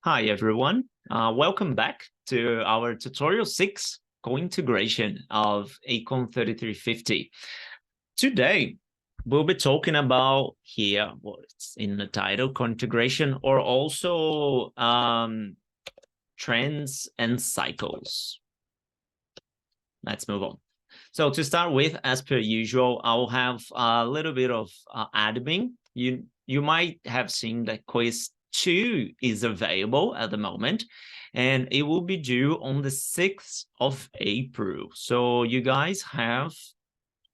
Hi, everyone. Welcome back to our tutorial 6 co-integration of ECON3350. Today, we'll be talking about here, what's in the title, co-integration, or also trends and cycles. Let's move on. So to start with, as per usual, I'll have a little bit of admin. You might have seen that quiz 2 is available at the moment, and it will be due on the 6th of April. So you guys have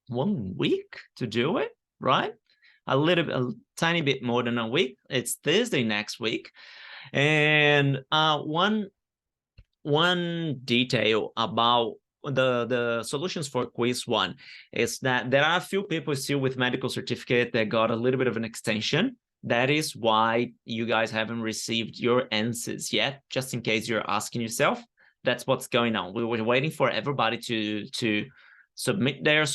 1 week to do it, right? A tiny bit more than a week. It's Thursday next week. And one detail about the solutions for quiz 1 is that there are a few people still with medical certificate that got a little bit of an extension. That is why you guys haven't received your answers yet, just in case you're asking yourself. That's what's going on. We were waiting for everybody to submit their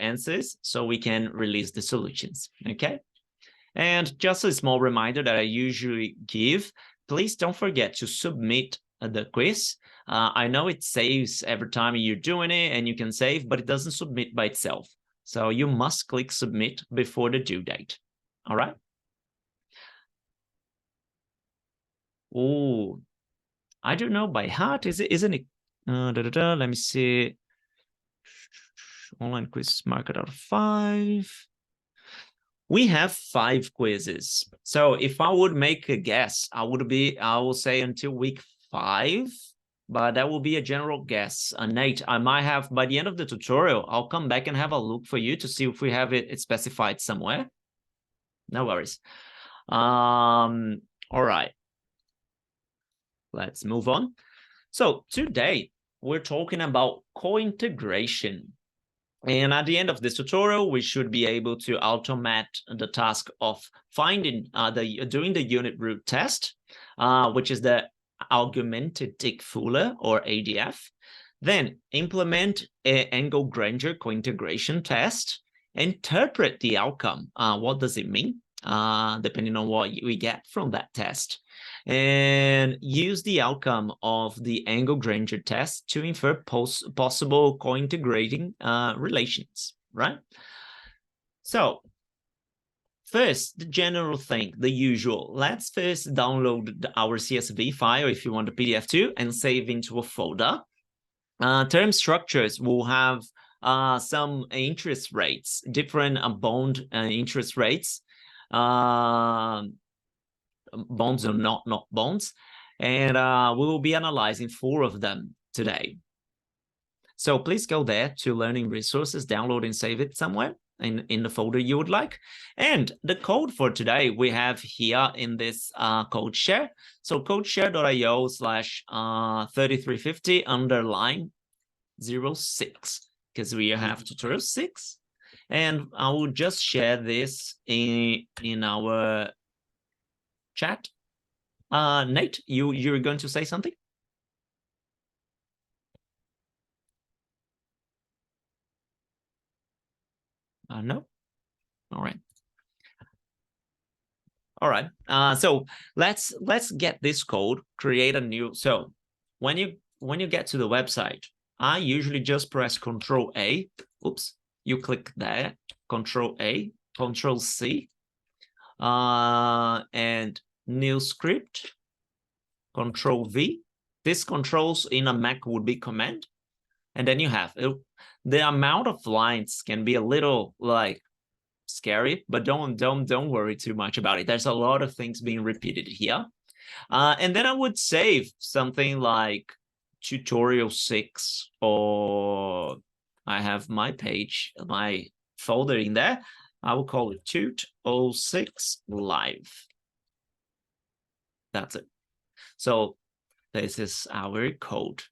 answers so we can release the solutions, okay? And just a small reminder that I usually give, please don't forget to submit the quiz. I know it saves every time you're doing it and you can save, but it doesn't submit by itself. So you must click submit before the due date. All right. Oh, I don't know by heart. Isn't it? Let me see. Online quiz market out of 5. We have 5 quizzes. So if I would make a guess, I will say until week 5, but that will be a general guess. Nate, I might have, by the end of the tutorial, I'll come back and have a look for you to see if we have it specified somewhere. No worries. All right. Let's move on. So today, we're talking about co-integration. And at the end of this tutorial, we should be able to automate the task of finding doing the unit root test, which is the augmented Dick-Fuller or ADF. Then implement an Engle-Granger co-integration test, interpret the outcome. What does it mean? Depending on what we get from that test, and use the outcome of the Engle-Granger test to infer possible co-integrating relations, right? So first, the general thing, the usual. Let's first download our CSV file if you want the PDF too, and save into a folder. Term structures will have some interest rates, different bond interest rates. Bonds or not bonds, and we will be analyzing 4 of them today. So please go there to learning resources, download and save it somewhere in the folder you would like. And the code for today we have here in this code share. So codeshare.io/3350_06, because we have tutorial 6. And I will just share this in our chat. Nate, you're going to say something? No? All right. All right. So let's get this code, create a new. So when you get to the website, I usually just press Control A. Oops. You click there, Control A, Control C, and new script, Control V. This controls in a Mac would be Command, and then you have it. The amount of lines can be a little like scary, but don't worry too much about it. There's a lot of things being repeated here, and then I would save something like tutorial 6, or I have my page, my folder in there. I will call it tut06 live. That's it. So this is our code.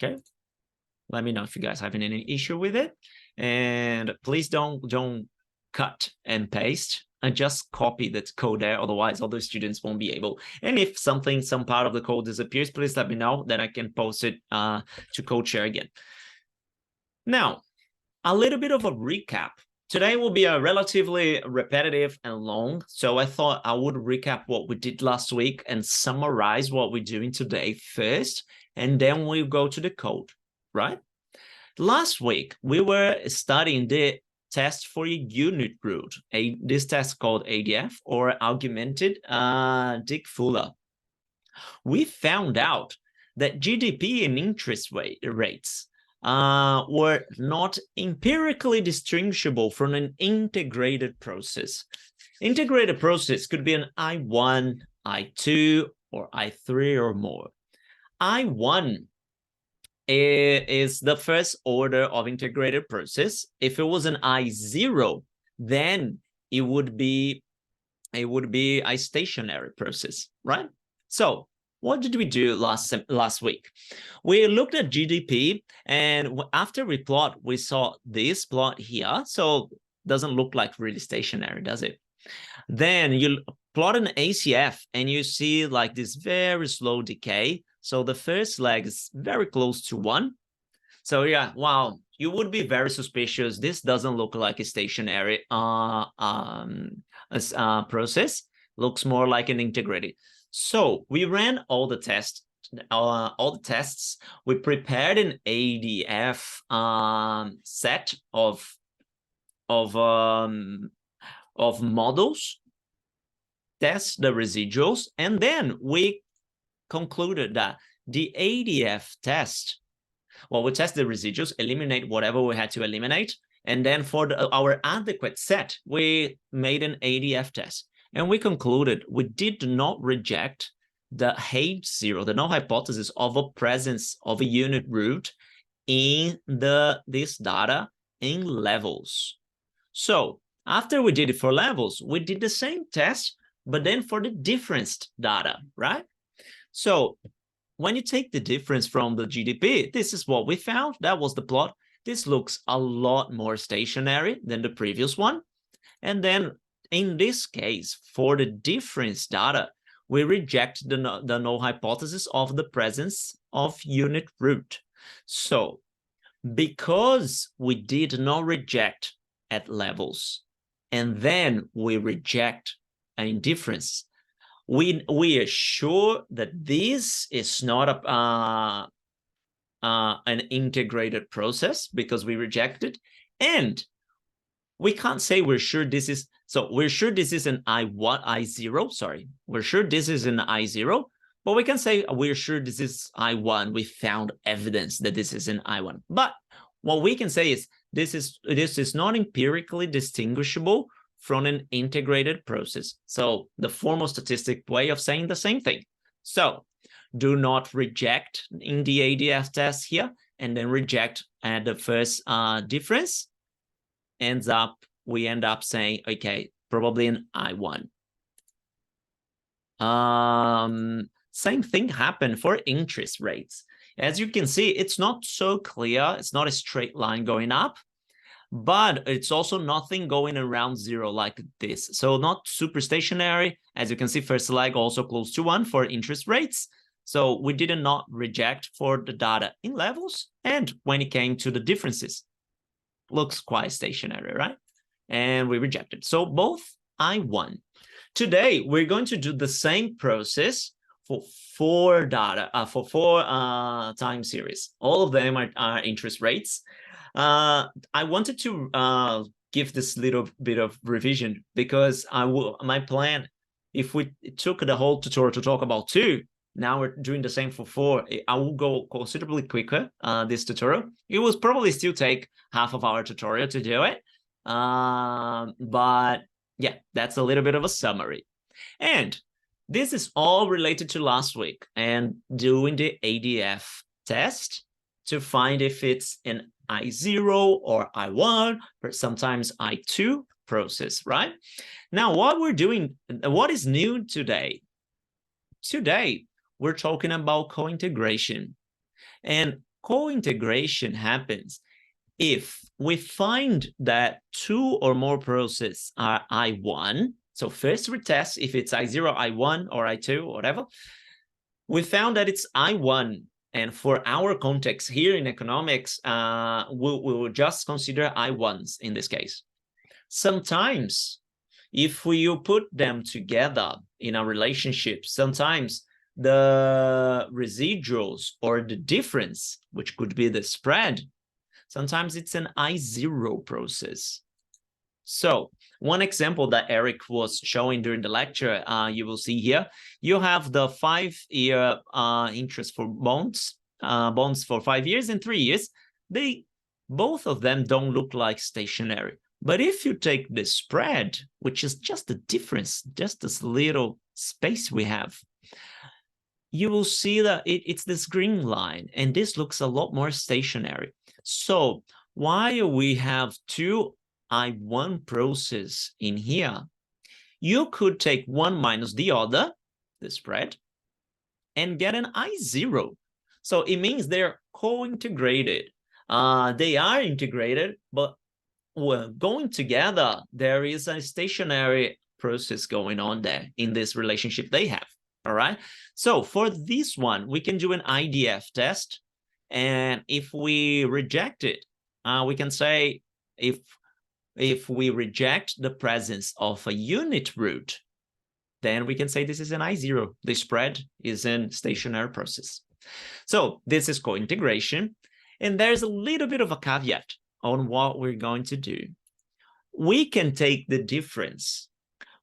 Okay. Let me know if you guys have any issue with it. And please don't cut and paste, and just copy that code there. Otherwise, other students won't be able. And if some part of the code disappears, please let me know. Then I can post it to CodeShare again. Now, a little bit of a recap Today will be a relatively repetitive and long, so I thought I would recap what we did last week and summarize what we're doing today first, and then we'll go to the code, right? Last week, we were studying the test for a unit root, this test called ADF, or Augmented Dick-Fuller. We found out that GDP and interest rates were not empirically distinguishable from an integrated process. Integrated process could be an I1, I2, or I3 or more. I1 is the first order of integrated process. If it was an I0, then it would be a stationary process, right? So what did we do last week? We looked at GDP, and after we plot, we saw this plot here. So it doesn't look like really stationary, does it? Then you plot an ACF, and you see like this very slow decay. So the first leg is very close to 1. So yeah, wow, you would be very suspicious. This doesn't look like a stationary process. Looks more like an integrated. So we ran all the tests. We prepared an ADF set of models, test the residuals, and then we concluded that the ADF test, well, we test the residuals, eliminate whatever we had to eliminate, and then for our adequate set, we made an ADF test. And we concluded we did not reject the H0, the null hypothesis of a presence of a unit root in this data in levels. So after we did it for levels, we did the same test, but then for the difference data, right? So when you take the difference from the GDP, this is what we found. That was the plot. This looks a lot more stationary than the previous one. And then in this case, for the difference data, we reject the null hypothesis of the presence of unit root. So because we did not reject at levels, and then we reject in difference, we are sure that this is not an integrated process because we rejected, and we can't say we're sure this is, so we're sure this is an I0, sorry. We're sure this is an I0, but we can say we're sure this is I1. We found evidence that this is an I1. But what we can say is this is not empirically distinguishable from an integrated process. So the formal statistic way of saying the same thing. So do not reject in the ADF test here, and then reject at the first difference. We end up saying, okay, probably an I1. Same thing happened for interest rates. As you can see, it's not so clear. It's not a straight line going up, but it's also nothing going around 0 like this. So not super stationary. As you can see, first leg also close to 1 for interest rates. So we did not reject for the data in levels. And when it came to the differences, looks quite stationary, right? And we rejected. So both I1. Today, we're going to do the same process for 4 data, for 4 time series. All of them are interest rates. I wanted to give this little bit of revision because my plan, if we took the whole tutorial to talk about 2, now we're doing the same for 4. I will go considerably quicker, this tutorial. It will probably still take half of our tutorial to do it. But yeah, that's a little bit of a summary. And this is all related to last week and doing the ADF test to find if it's an I0 or I1, or sometimes I2 process, right? Now, what is new today? Today, we're talking about co-integration. And co-integration happens if we find that 2 or more processes are I1. So first we test if it's I0, I1, or I2, whatever. We found that it's I1. And for our context here in economics, we will just consider I1s in this case. Sometimes, if you put them together in a relationship, sometimes the residuals or the difference, which could be the spread, sometimes it's an I0 process. So one example that Eric was showing during the lecture, you will see here, you have the 5-year interest for bonds for 5 years and 3 years. Both of them don't look like stationary. But if you take the spread, which is just the difference, just this little space we have, you will see that it's this green line, and this looks a lot more stationary. So while we have two I1 process in here, you could take one minus the other, the spread, and get an I0. So it means they're co-integrated. They are integrated, but going together, there is a stationary process going on there in this relationship they have. All right. So for this one, we can do an IDF test. And if we reject it, we can say if we reject the presence of a unit root, then we can say this is an I0. The spread is a stationary process. So this is co-integration. And there's a little bit of a caveat on what we're going to do. We can take the difference,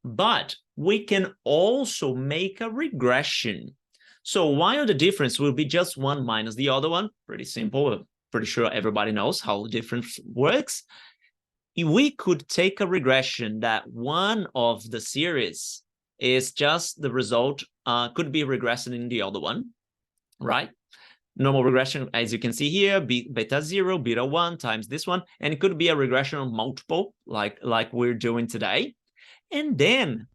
but we can also make a regression. So while the difference will be just one minus the other one, pretty simple, pretty sure everybody knows how difference works, we could take a regression that one of the series is just the result, could be regressing in the other one, right? Normal regression, as you can see here, beta 0, beta 1 times this one, and it could be a regression of multiple, like we're doing today. And then,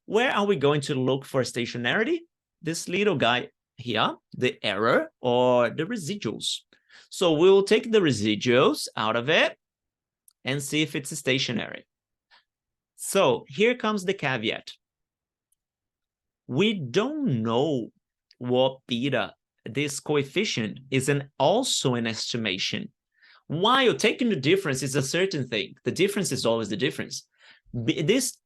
where are we going to look for stationarity? This little guy here, the error or the residuals. So we'll take the residuals out of it and see if it's stationary. So here comes the caveat. We don't know what beta, this coefficient, is also an estimation. While taking the difference is a certain thing, the difference is always the difference. This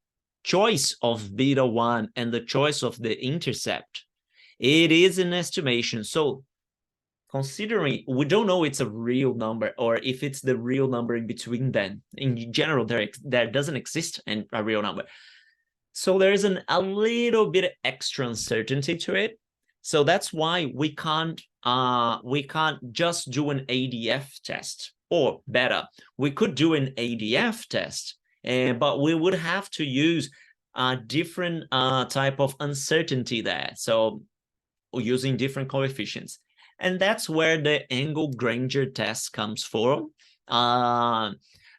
choice of beta 1 and the choice of the intercept, it is an estimation. So considering we don't know it's a real number or if it's the real number in between them, in general, there doesn't exist a real number. So there is a little bit of extra uncertainty to it. So that's why we can't just do an ADF test, or better, we could do an ADF test, but we would have to use a different type of uncertainty there. So using different coefficients. And that's where the angle-Granger test comes from.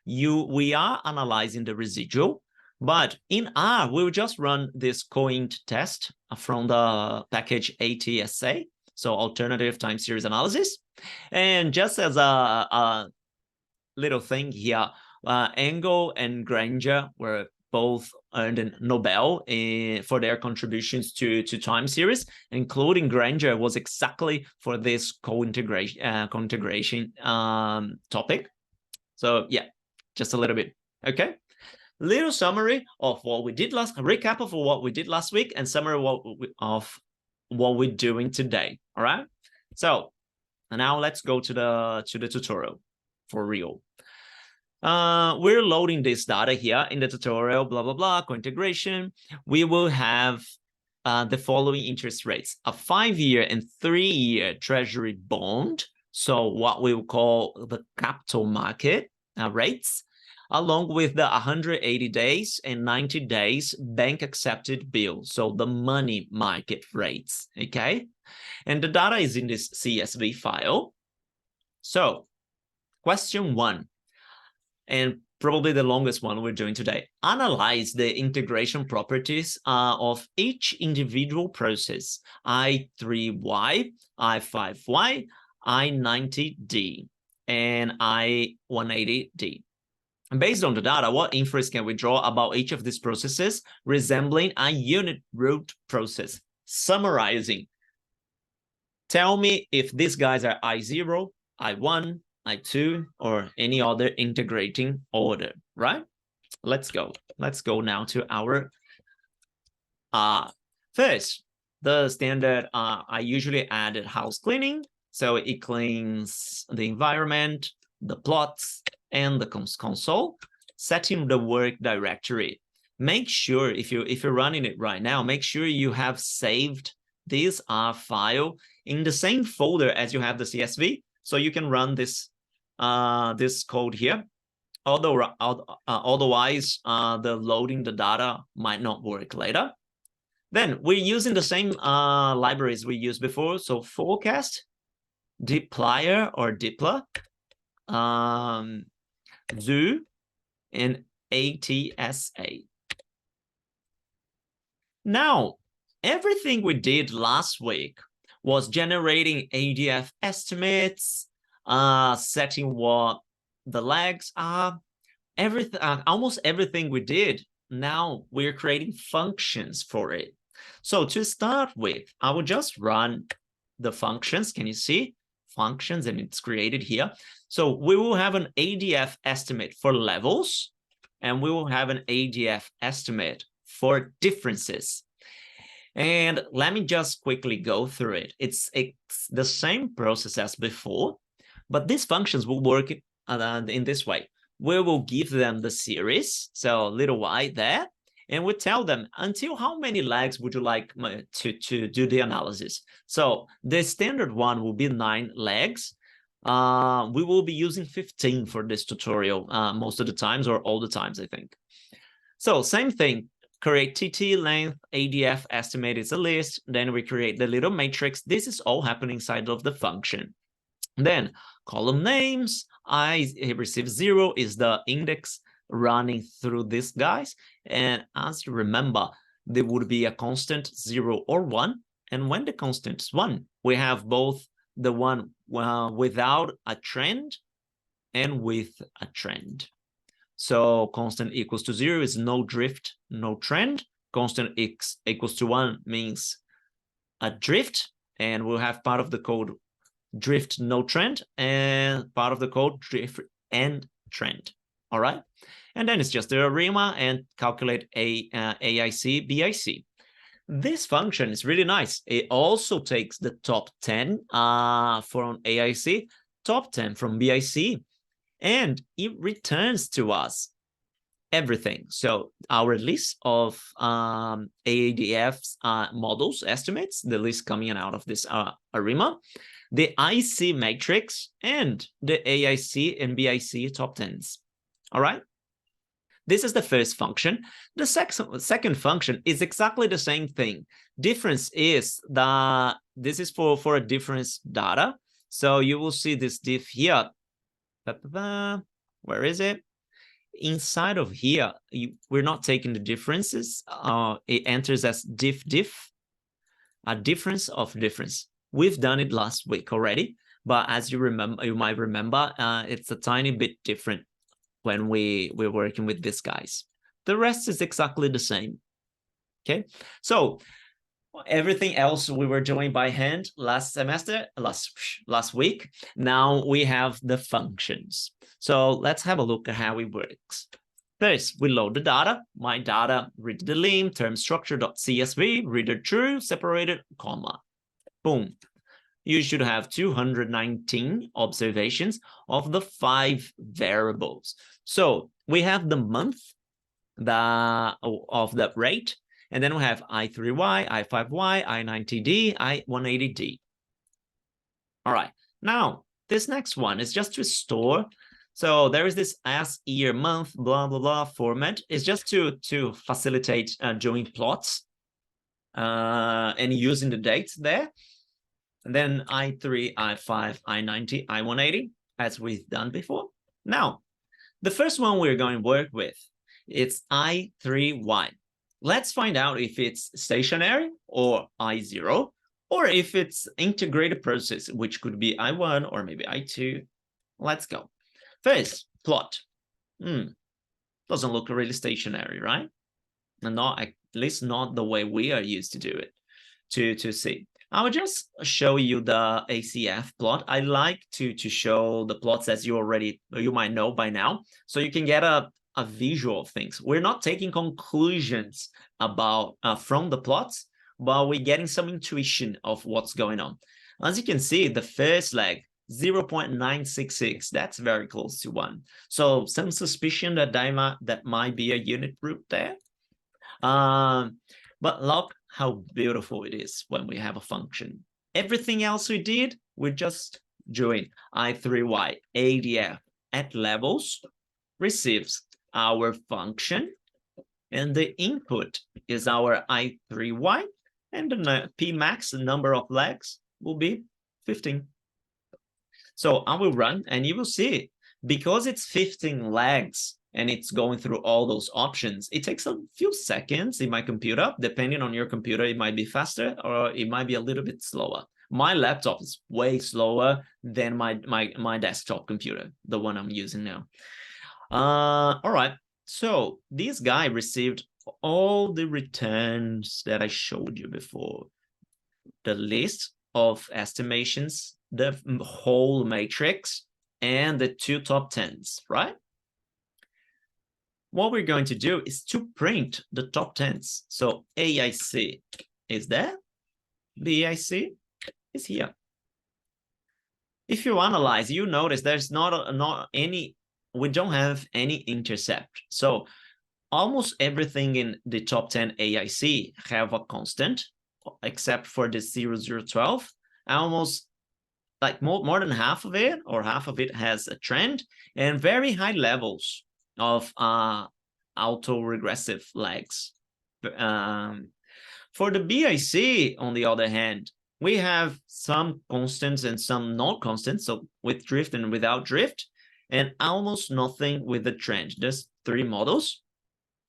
We are analyzing the residual, but in R, we'll just run this coint test from the package ATSA, so alternative time series analysis. And just as a little thing here, Engel and Granger were both earned a Nobel for their contributions to time series, including Granger was exactly for this co-integration topic. So yeah, just a little bit. Okay. Little summary of what we did recap of what we did last week, and summary of what we're doing today. All right. So now let's go to the tutorial for real. We're loading this data here in the tutorial, blah, blah, blah, co-integration. We will have the following interest rates: a 5-year and 3-year treasury bond, so what we will call the capital market rates, along with the 180 days and 90 days bank accepted bill, so the money market rates, okay? And the data is in this CSV file. So question 1, and probably the longest one we're doing today: analyze the integration properties of each individual process, I3Y, I5Y, I90D, and I180D. And based on the data, what inference can we draw about each of these processes resembling a unit root process? Summarizing, tell me if these guys are I0, I1, I2, or any other integrating order, right? let's go. Let's go now to our first, the standard, I usually add house cleaning. So it cleans the environment, the plots, and the console, setting the work directory. Make sure if you're running it right now, make sure you have saved this file in the same folder as you have the CSV, so you can run this this code here. Otherwise, the loading the data might not work later. Then we're using the same libraries we used before. So forecast, dplyr or dplyr, zoo, and ATSA. Now, everything we did last week was generating ADF estimates, setting what the lags are, everything, almost everything we did. Now we're creating functions for it. So to start with, I will just run the functions. Can you see? Functions, and it's created here. So we will have an ADF estimate for levels, and we will have an ADF estimate for differences. And let me just quickly go through it. It's the same process as before, but these functions will work in this way. We will give them the series, so little y there, and we tell them until how many lags would you like to do the analysis. So the standard one will be 9 lags. We will be using 15 for this tutorial most of the times, or all the times, I think. So same thing, create TT length, ADF estimate is a list, then we create the little matrix. This is all happening inside of the function. Then column names, I receive 0 is the index running through these guys. And as you remember, there would be a constant 0 or 1. And when the constant is 1, we have both the one without a trend and with a trend. So constant equals to 0 is no drift, no trend. Constant x equals to 1 means a drift, and we'll have part of the code drift, no trend, and part of the code drift and trend. All right, and then it's just the ARIMA and calculate AIC, BIC. This function is really nice. It also takes the top 10 from AIC, top 10 from BIC, and it returns to us everything. So our list of AADF models, estimates, the list coming out of this ARIMA, the IC matrix, and the AIC and BIC top 10s. All right. This is the first function. The second function is exactly the same thing. Difference is that this is for a difference data. So you will see this diff here. Where is it? Inside of here, we're not taking the differences. It enters as diff, a difference of difference. We've done it last week already, but as you might remember, it's a tiny bit different when we're working with these guys. The rest is exactly the same. Okay, so everything else we were doing by hand last week. Now we have the functions. So let's have a look at how it works. First, we load the data. My data, read the lim, term structure.csv, reader true, separated, comma. Boom. You should have 219 observations of the 5 variables. So we have the month of the rate, and then we have I3Y, I5Y, I90D, I180D. All right. Now, this next one is just to store. So there is this as, year, month, blah, blah, blah format. It's just to facilitate doing plots and using the dates there. And then I3, I5, I90, I180, as we've done before. Now, the first one we're going to work with, it's I3Y. Let's find out if it's stationary or I0, or if it's integrated process, which could be I1 or maybe I2. Let's go. First, plot. Doesn't look really stationary, right? And not, at least not the way we are used to do it, to see. I will just show you the ACF plot. I like to show the plots as you might know by now, so you can get a a visual of things. We're not taking conclusions about from the plots, but we're getting some intuition of what's going on. As you can see, the first leg, 0.966, that's very close to 1. So some suspicion that that might be a unit root there. But look how beautiful it is when we have a function. Everything else we did, we just doing I3Y ADF at levels receives our function, and the input is our I3Y, and the P max, the number of legs, will be 15. So I will run, and you will see, because it's 15 legs, and it's going through all those options, it takes a few seconds in my computer. Depending on your computer, it might be faster or it might be a little bit slower. My laptop is way slower than my desktop computer, the one I'm using now. All right, so this guy received all the returns that I showed you before. The list of estimations, the whole matrix, and the 2 top 10s, right? What we're going to do is to print the top 10s. So AIC is there, BIC is here. If you analyze, you notice there's not any, we don't have any intercept. So almost everything in the top 10 AIC have a constant, except for the 0012. Almost like more than half of it, or half of it, has a trend, and very high levels of autoregressive legs. For the BIC, on the other hand, we have some constants and some non-constants, so with drift and without drift, and almost nothing with the trend. There's 3 models,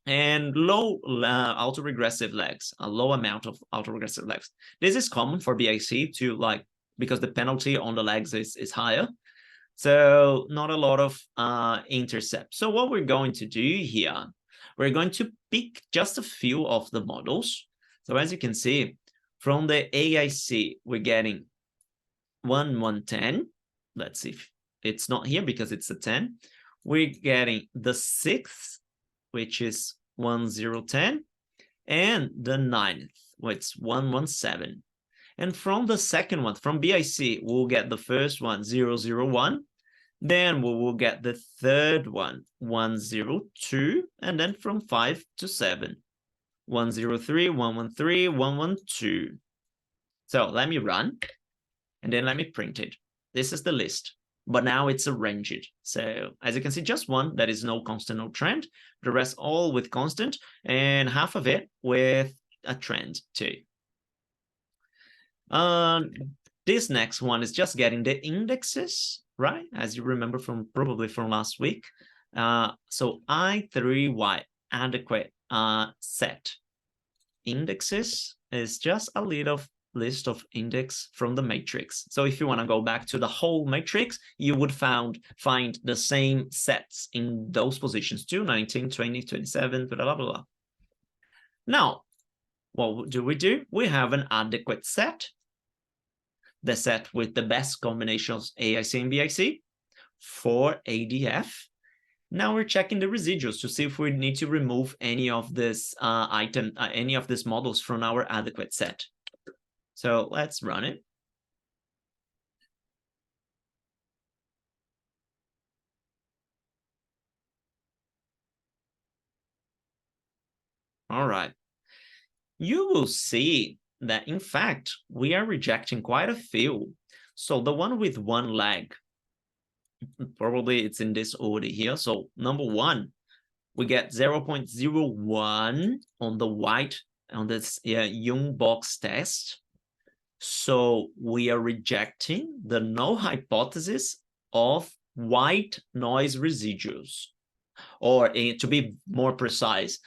and low autoregressive legs, a low amount of autoregressive legs. This is common for BIC to, like, because the penalty on the legs is higher. So not a lot of intercept. So what we're going to do here, we're going to pick just a few of the models. So as you can see, from the AIC, we're getting 110. Let's see if it's not here because it's a 10. We're getting the 6th, which is 1010, and the 9th, which is 117. And from the second one, from BIC, we'll get the first one, 001. Then we will get the third one, 102. And then from 5 to 7, 103, 113, 112. So let me run, and then let me print it. This is the list, but now it's arranged. So as you can see, just one, that is no constant, no trend. The rest all with constant, and half of it with a trend too. This next one is just getting the indexes, right? As you remember from probably from last week. So I3Y adequate set indexes is just a little list of index from the matrix. So if you want to go back to the whole matrix, you would find the same sets in those positions, 2, 19, 20, 27, blah, blah, blah. Now, what do? We have an adequate set, the set with the best combinations AIC and BIC for ADF. Now we're checking the residuals to see if we need to remove any of this any of these models from our adequate set. So let's run it. All right. You will see that, in fact, we are rejecting quite a few. So the one with one leg, probably it's in this order here. So number 1, we get 0.01 on the white, on this Young box test. So we are rejecting the null hypothesis of white noise residuals. Or to be more precise,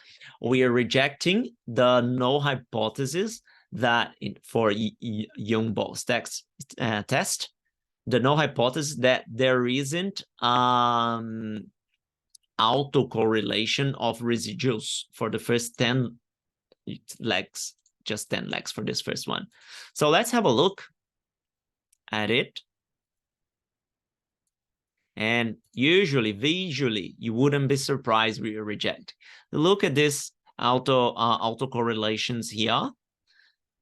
we are rejecting the null hypothesis that for Young box test, the null hypothesis that there isn't autocorrelation of residuals for the first 10 legs, just 10 legs for this first one. So let's have a look at it. And usually, visually, you wouldn't be surprised we reject. Look at this autocorrelations here.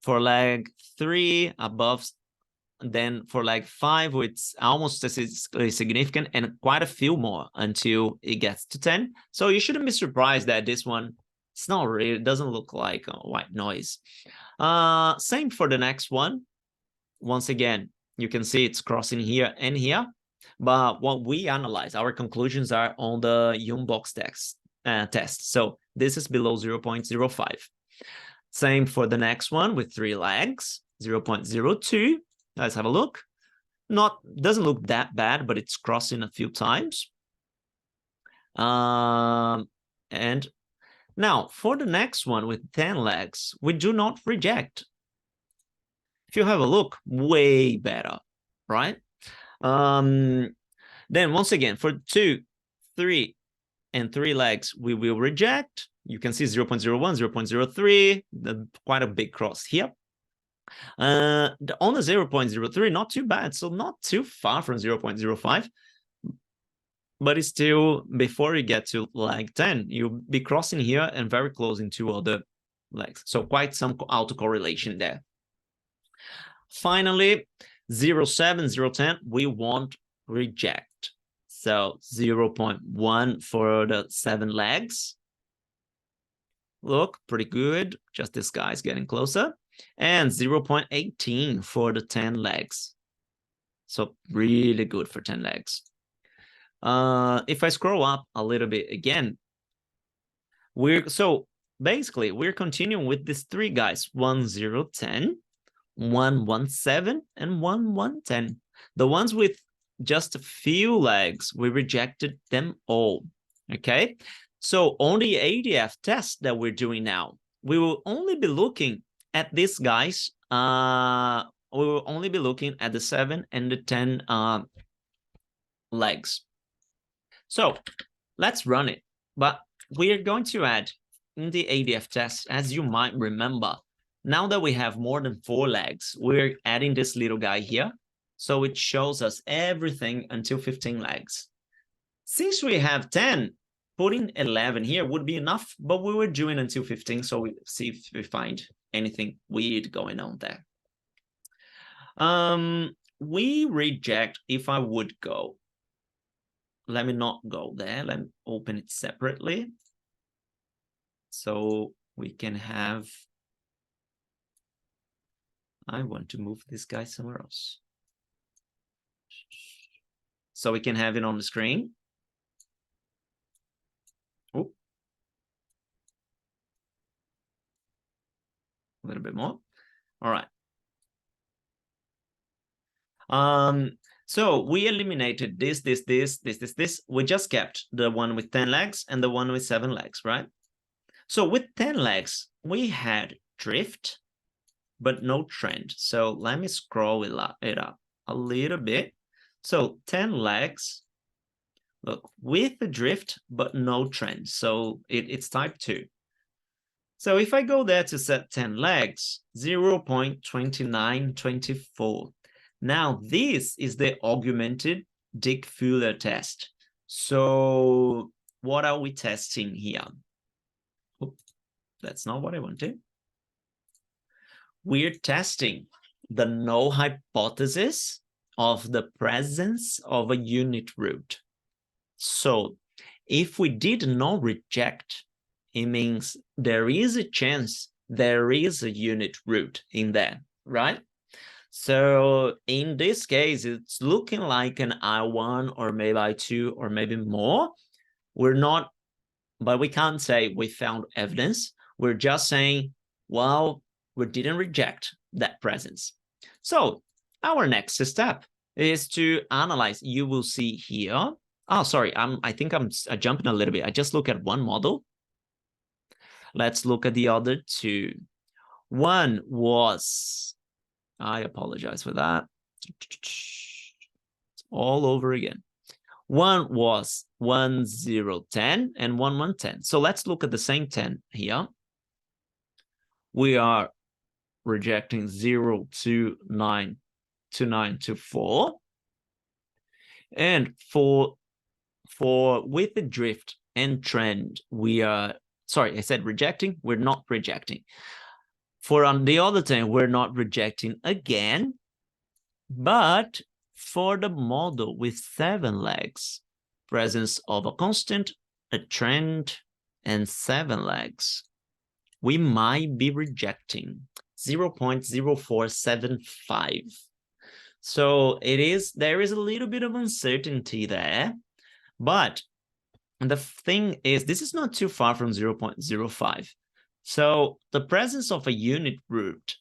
For leg 3 above, then for leg 5, it's almost as significant, and quite a few more until it gets to 10. So you shouldn't be surprised that this one, it's not really, it doesn't look like a white noise. Same for the next one. Once again, you can see it's crossing here and here. But what we analyze, our conclusions are on the Young-Box test. So this is below 0.05. Same for the next one with 3 legs, 0.02. Let's have a look. Doesn't look that bad, but it's crossing a few times. And now for the next one with 10 legs, we do not reject. If you have a look, way better, right? Then once again, for 2, 3, and 3 legs, we will reject. You can see 0.01, 0.03, quite a big cross here. On the 0.03, not too bad, so not too far from 0.05. But it's still, before you get to leg 10, you'll be crossing here and very close in 2 other legs. So quite some autocorrelation there. Finally, 0.7, 0.10, we won't reject. So 0.1 for the 7 legs. Look, pretty good. Just this guy's getting closer. And 0.18 for the 10 legs. So really good for 10 legs. If I scroll up a little bit again, so basically we're continuing with these 3 guys, 1, 0, 10, 1, 1, 7, and 1, 1, 10. The ones with just a few legs, we rejected them all. Okay, so on the ADF test that we're doing now, we will only be looking at these guys. We will only be looking at the 7 and the 10 legs. So let's run it. But we are going to add in the ADF test, as you might remember, now that we have more than 4 legs, we're adding this little guy here. So it shows us everything until 15 legs. Since we have 10, putting 11 here would be enough, but we were doing until 15, so we see if we find anything weird going on there. We reject if I would go. Let me not go there. Let me open it separately. So we can have, I want to move this guy somewhere else. So we can have it on the screen. Oh. A little bit more. All right. So we eliminated this. We just kept the one with 10 legs and the one with 7 legs, right? So with 10 legs, we had drift, but no trend. So let me scroll it up a little bit. So 10 legs, look, with the drift, but no trend. So it's type 2. So if I go there to set 10 legs, 0.2924. Now this is the augmented Dick-Fuller test. So what are we testing here? Oops, that's not what I wanted. We're testing the null hypothesis of the presence of a unit root. So if we did not reject, it means there is a chance there is a unit root in there, right? So in this case, it's looking like an I1 or maybe I2 or maybe more. We're not, but we can't say we found evidence. We're just saying, well, we didn't reject that presence. So our next step is to analyze. You will see here. Oh, sorry, I think I'm jumping a little bit. I just look at one model. Let's look at the other 2. One was, I apologize for that. All over again. One was 1, 0, 10 and 1, 1, 10. So let's look at the same 10 here. We are rejecting 0, 2, 9, 2, 9, 2, 4. And for with the drift and trend, we are, sorry, I said rejecting, we're not rejecting. For on the other thing, we're not rejecting again, but for the model with 7 legs, presence of a constant, a trend, and 7 legs, we might be rejecting 0.0475. So there is a little bit of uncertainty there, but the thing is, this is not too far from 0.05. So the presence of a unit root,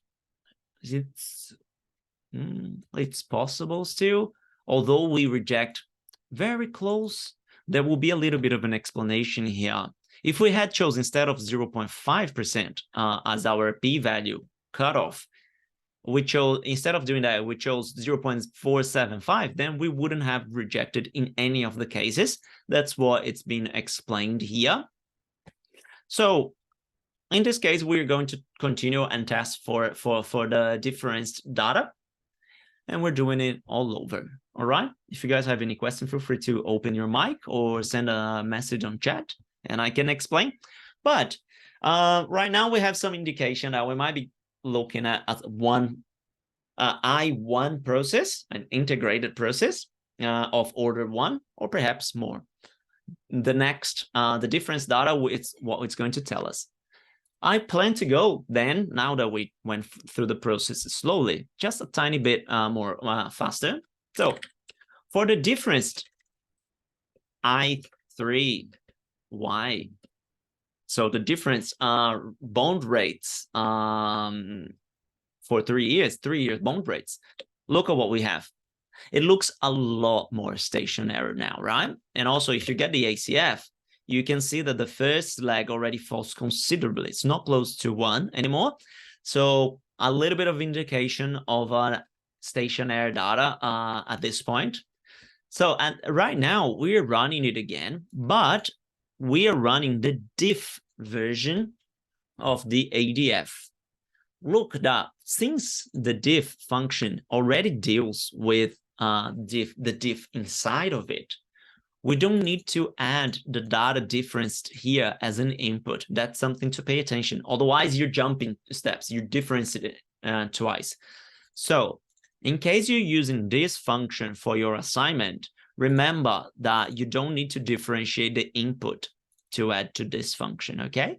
it's possible still, although we reject very close. There will be a little bit of an explanation here. If we had chosen instead of 0.5% as our p-value cutoff, we chose, instead of doing that, we chose 0.475, then we wouldn't have rejected in any of the cases. That's what it's been explained here. So in this case, we're going to continue and test for the difference data, and we're doing it all over. All right. If you guys have any questions, feel free to open your mic or send a message on chat and I can explain. But right now we have some indication that we might be looking at one I1 process, an integrated process of order 1 or perhaps more. The next, the difference data, it's what it's going to tell us. I plan to go then, now that we went through the process slowly, just a tiny bit more faster. So for the difference I3Y, so the difference bond rates for 3 years bond rates, look at what we have. It looks a lot more stationary now, right? And also if you get the ACF, you can see that the first leg already falls considerably. It's not close to 1 anymore. So a little bit of indication of stationary data at this point. So right now we're running it again, but we are running the diff version of the ADF. Look that since the diff function already deals with the diff inside of it, we don't need to add the data difference here as an input. That's something to pay attention. Otherwise, you're jumping steps. You're differentiating it twice. So in case you're using this function for your assignment, remember that you don't need to differentiate the input to add to this function, okay?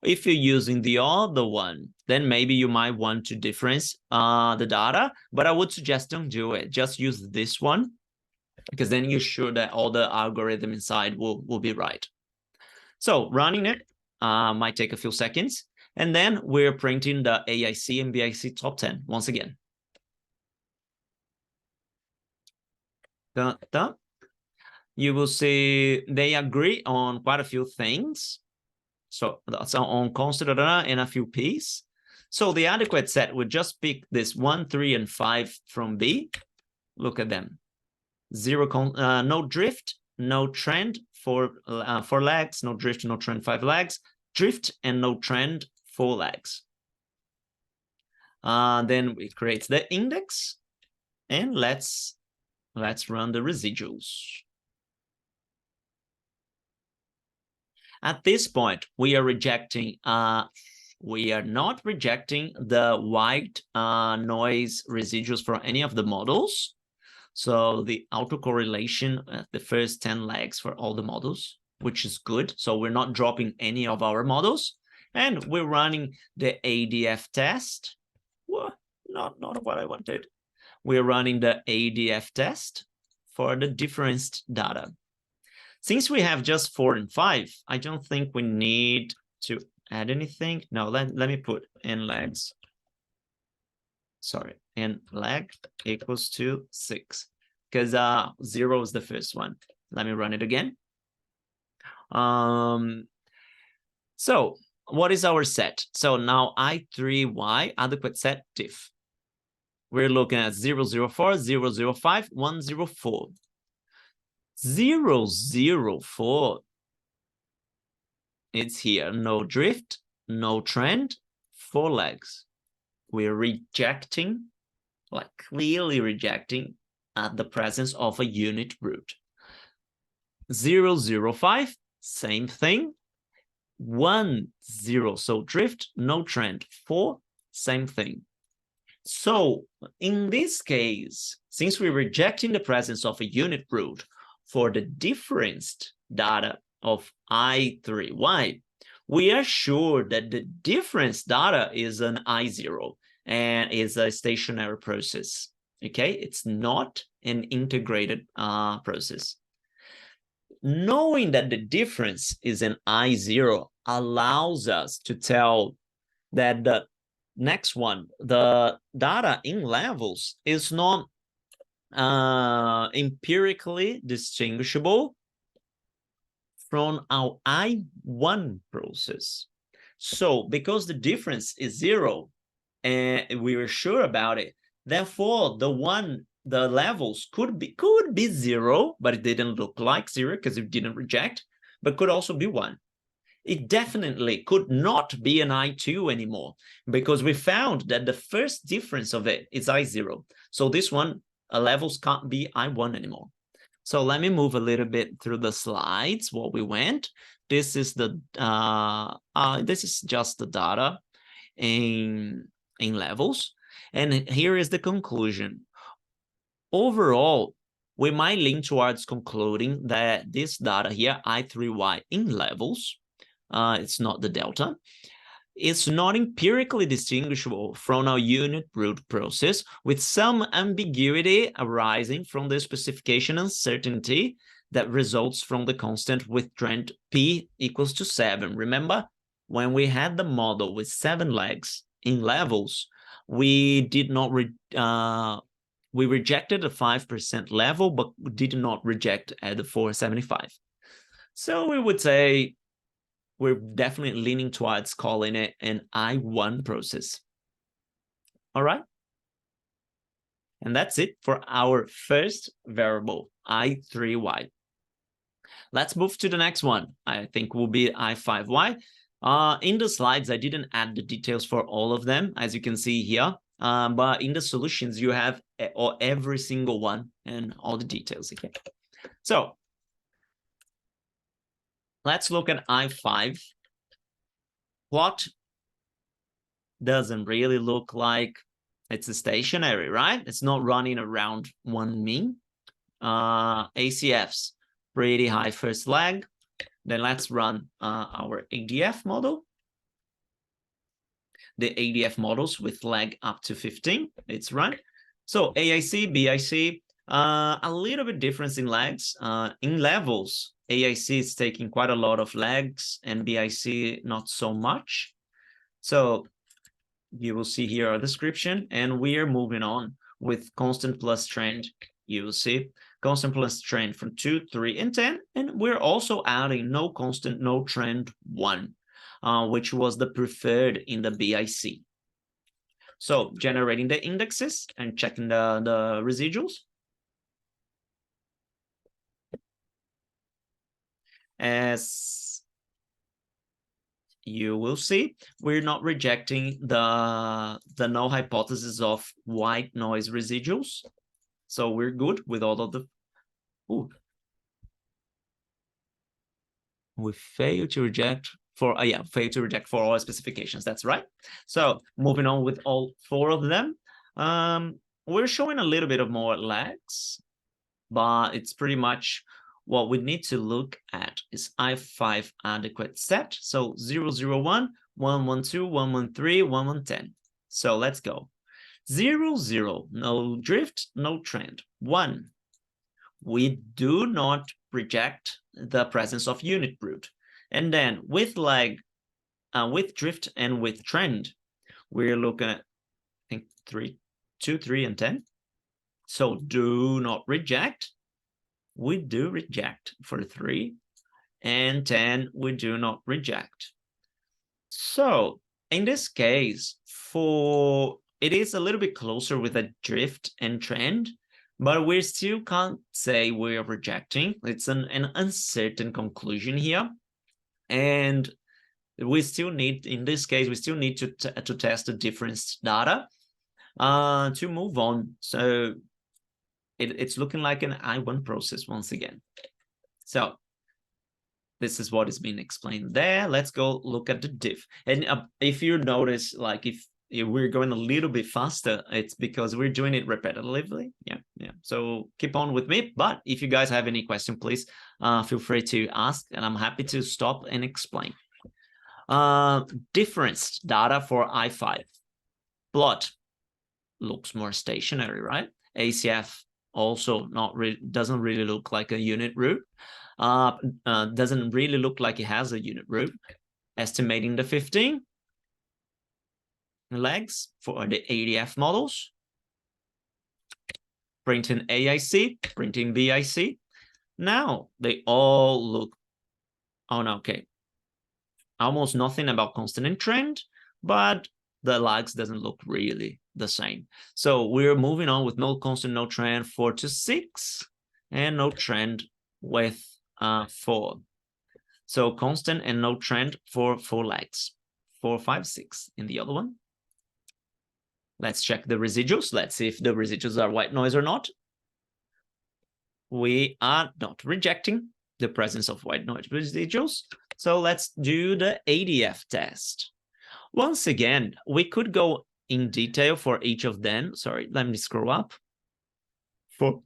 If you're using the other one, then maybe you might want to difference the data, but I would suggest don't do it. Just use this one, because then you're sure that all the algorithm inside will be right. So running it might take a few seconds. And then we're printing the AIC and BIC top 10 once again. You will see they agree on quite a few things. So that's on constant and a few P's. So the adequate set would just pick this 1, 3, and 5 from B. Look at them. No drift, no trend, 4 legs, no drift, no trend, 5 legs, drift and no trend, 4 legs. Then it creates the index, and let's run the residuals. At this point, we are rejecting. We are not rejecting the white noise residuals for any of the models. So the autocorrelation, the first 10 legs for all the models, which is good. So we're not dropping any of our models. And we're running the ADF test. Well, not what I wanted. We're running the ADF test for the difference data. Since we have just 4 and 5, I don't think we need to add anything. No, let me put n legs. Sorry, n leg equals to 6, because 0 is the first one. Let me run it again. So what is our set? So now I3Y, adequate set diff. We're looking at 004, 005, 104. 004, it's here. No drift, no trend, 4 legs. We're rejecting, like clearly rejecting at the presence of a unit root. 005, same thing. 1, 0, so drift, no trend. 4, same thing. So in this case, since we're rejecting the presence of a unit root for the differenced data of I3Y, we are sure that the difference data is an I0 and is a stationary process. Okay, it's not an integrated process. Knowing that the difference is an I0 allows us to tell that the next one, the data in levels, is not empirically distinguishable from our I1 process. So because the difference is 0 and we were sure about it, therefore the levels could be 0, but it didn't look like 0 because it didn't reject, but could also be 1. It definitely could not be an I2 anymore, because we found that the first difference of it is I0. So this one, levels can't be I1 anymore. So let me move a little bit through the slides, what we went. This is the this is just the data in levels. And here is the conclusion. Overall, we might lean towards concluding that this data here, I3Y in levels, it's not the delta, it's not empirically distinguishable from our unit root process, with some ambiguity arising from the specification uncertainty that results from the constant with trend P equals to 7. Remember, when we had the model with 7 legs in levels, we did not we rejected a 5% level, but did not reject at the 475. So we would say we're definitely leaning towards calling it an I1 process. All right. And that's it for our first variable, I3Y. Let's move to the next one. I think will be I5Y. In the slides, I didn't add the details for all of them, as you can see here. But in the solutions, you have every single one and all the details. Okay. So let's look at I5. Plot doesn't really look like it's a stationary, right? It's not running around one mean. ACFs, pretty high first leg. Then let's run our ADF model. The ADF models with leg up to 15, it's run. So AIC, BIC, a little bit difference in legs. In levels, AIC is taking quite a lot of legs and BIC not so much. So you will see here our description, and we are moving on with constant plus trend. You will see constant plus trend from 2, 3, and 10. And we're also adding no constant, no trend 1, which was the preferred in the BIC. So generating the indexes and checking the residuals. As you will see, we're not rejecting the null hypothesis of white noise residuals. So we're good with all of the... Ooh. We fail to reject for, fail to reject for all specifications. That's right. So moving on with all 4 of them. We're showing a little bit of more lags, but it's pretty much what we need to look at is I5 adequate set. So 001, 112, 113, 110. So let's go. 0, 0, no drift, no trend. 1, we do not reject the presence of unit root. And then with lag, with drift and with trend, we're looking at, I think, 2, 3, and 10. So do not reject. We do reject for 3, and 10 we do not reject. So in this case, it is a little bit closer with a drift and trend, but we still can't say we're rejecting. It's an uncertain conclusion here, and we still need, in this case, we still need to test the difference data to move on. So it's looking like an I1 process once again. So this is what is being explained there. Let's go look at the diff. And if you notice, like if we're going a little bit faster, it's because we're doing it repetitively. Yeah. So keep on with me. But if you guys have any question, please feel free to ask, and I'm happy to stop and explain. Difference data for I5. Plot looks more stationary, right? ACF also doesn't really look like a unit root. Doesn't really look like it has a unit root. Estimating the 15 legs for the ADF models. Printing AIC, printing BIC. Now they all look, okay, almost nothing about constant and trend, but the lags doesn't look really the same. So we're moving on with no constant, no trend 4 to 6, and no trend with 4. So constant and no trend for 4 lags, 4, 5, 6 in the other one. Let's check the residuals. Let's see if the residuals are white noise or not. We are not rejecting the presence of white noise residuals. So let's do the ADF test. Once again, we could go in detail for each of them. Sorry, let me scroll up. 4,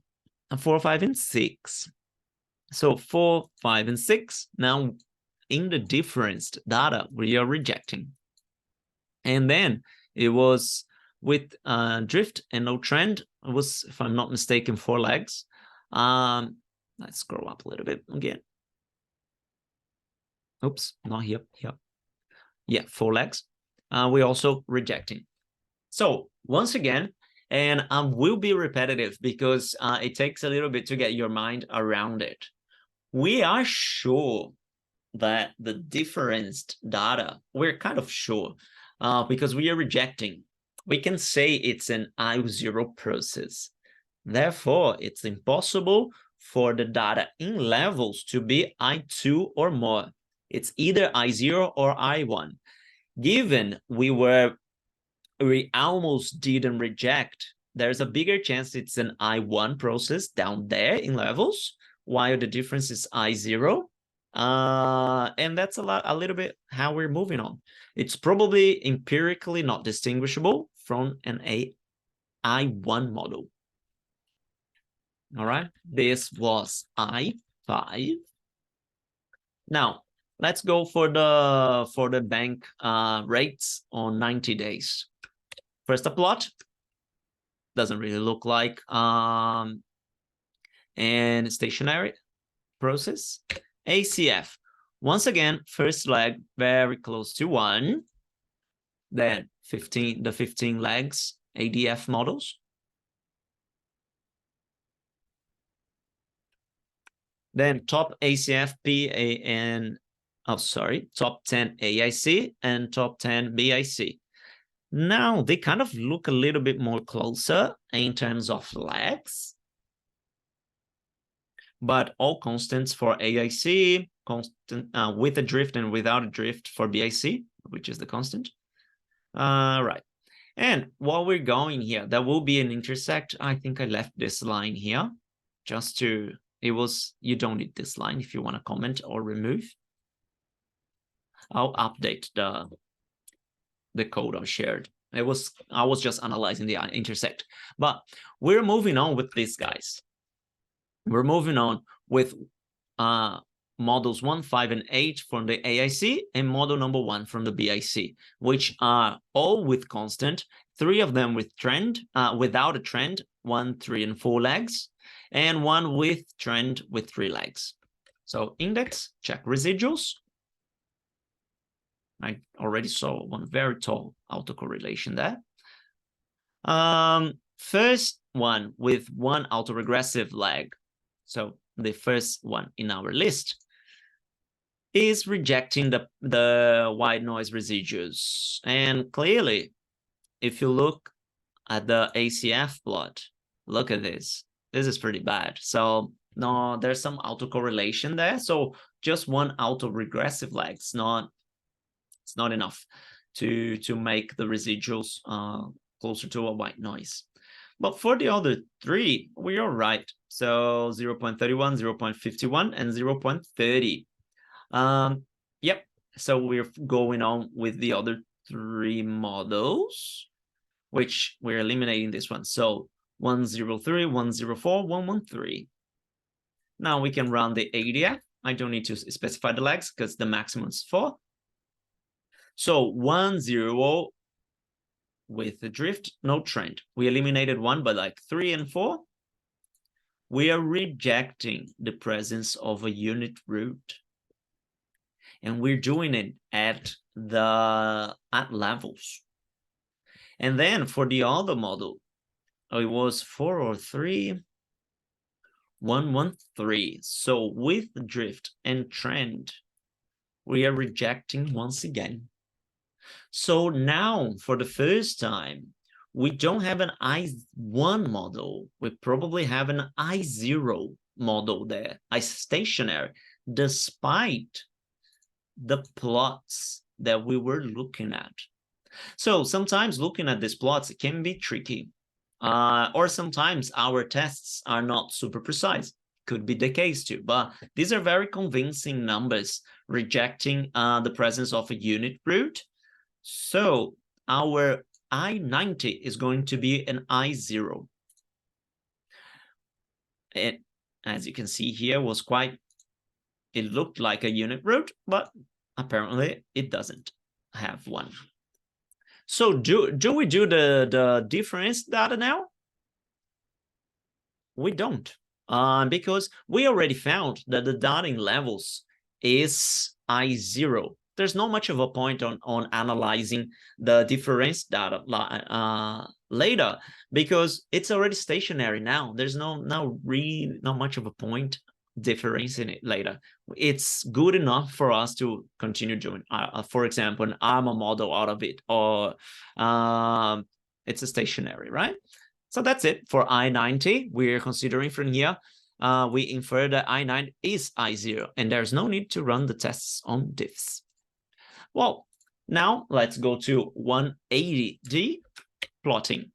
5, and 6. So 4, 5, and 6. Now, in the difference data, we are rejecting. And then it was with drift and no trend. It was, if I'm not mistaken, 4 legs. Let's scroll up a little bit again. Oops, not here. Yeah, 4 legs. We're also rejecting. So once again, and I will be repetitive because it takes a little bit to get your mind around it. We are sure that the differenced data, we're kind of sure because we are rejecting. We can say it's an I0 process. Therefore, it's impossible for the data in levels to be I2 or more. It's either I0 or I1. Given we almost didn't reject, there's a bigger chance it's an I1 process down there in levels, while the difference is I0. And that's a little bit how we're moving on. It's probably empirically not distinguishable from an I1 model. All right, this was I5. Now, let's go for the bank rates on 90 days. First, a plot. Doesn't really look like and stationary process. ACF. Once again, first leg very close to 1. Then the 15 legs ADF models. Then top ACF, top 10 AIC and top 10 BIC. Now they kind of look a little bit more closer in terms of legs, but all constants for AIC, constant with a drift and without a drift for BIC, which is the constant. Right. And while we're going here, there will be an intersect. I think I left this line here just to, you don't need this line if you want to comment or remove. I'll update the code I shared. I was just analyzing the intersect, but we're moving on with these guys. We're moving on with models 1, 5, and 8 from the AIC and model number 1 from the BIC, which are all with constant, 3 of them with trend, without a trend, 1, 3, and 4 legs, and 1 with trend with 3 legs. So index, check residuals. I already saw one very tall autocorrelation there. First one with 1 autoregressive leg. So the first one in our list is rejecting the white noise residuals. And clearly, if you look at the ACF plot, look at this. This is pretty bad. So no, there's some autocorrelation there. So just 1 autoregressive leg is not enough to make the residuals closer to a white noise. But for the other three, we are right. So 0.31, 0.51, and 0.30. Yep. So we're going on with the other three models, which we're eliminating this one. So 103, 104, 113. Now we can run the area. I don't need to specify the legs because the maximum is 4. So 1, 0 with the drift, no trend. We eliminated 1, but like 3 and 4. We are rejecting the presence of a unit root. And we're doing it at levels. And then for the other model, it was 403, 113. So with drift and trend, we are rejecting once again. So now, for the first time, we don't have an I1 model. We probably have an I0 model there, I stationary, despite the plots that we were looking at. So sometimes looking at these plots can be tricky. Or sometimes our tests are not super precise. Could be the case too, but these are very convincing numbers rejecting the presence of a unit root. So our I90 is going to be an I0. It, as you can see here, was quite, it looked like a unit root, but apparently it doesn't have one. So do we do the difference data now? We don't, because we already found that the dotting levels is I0. There's not much of a point on analyzing the difference data later, because it's already stationary now. There's not much of a point differentiating it later. It's good enough for us to continue doing, for example, an ARMA model out of it, or it's a stationary, right? So that's it for I90. We're considering from here, we infer that I9 is I0, and there's no need to run the tests on diffs. Well, now let's go to 180D plotting.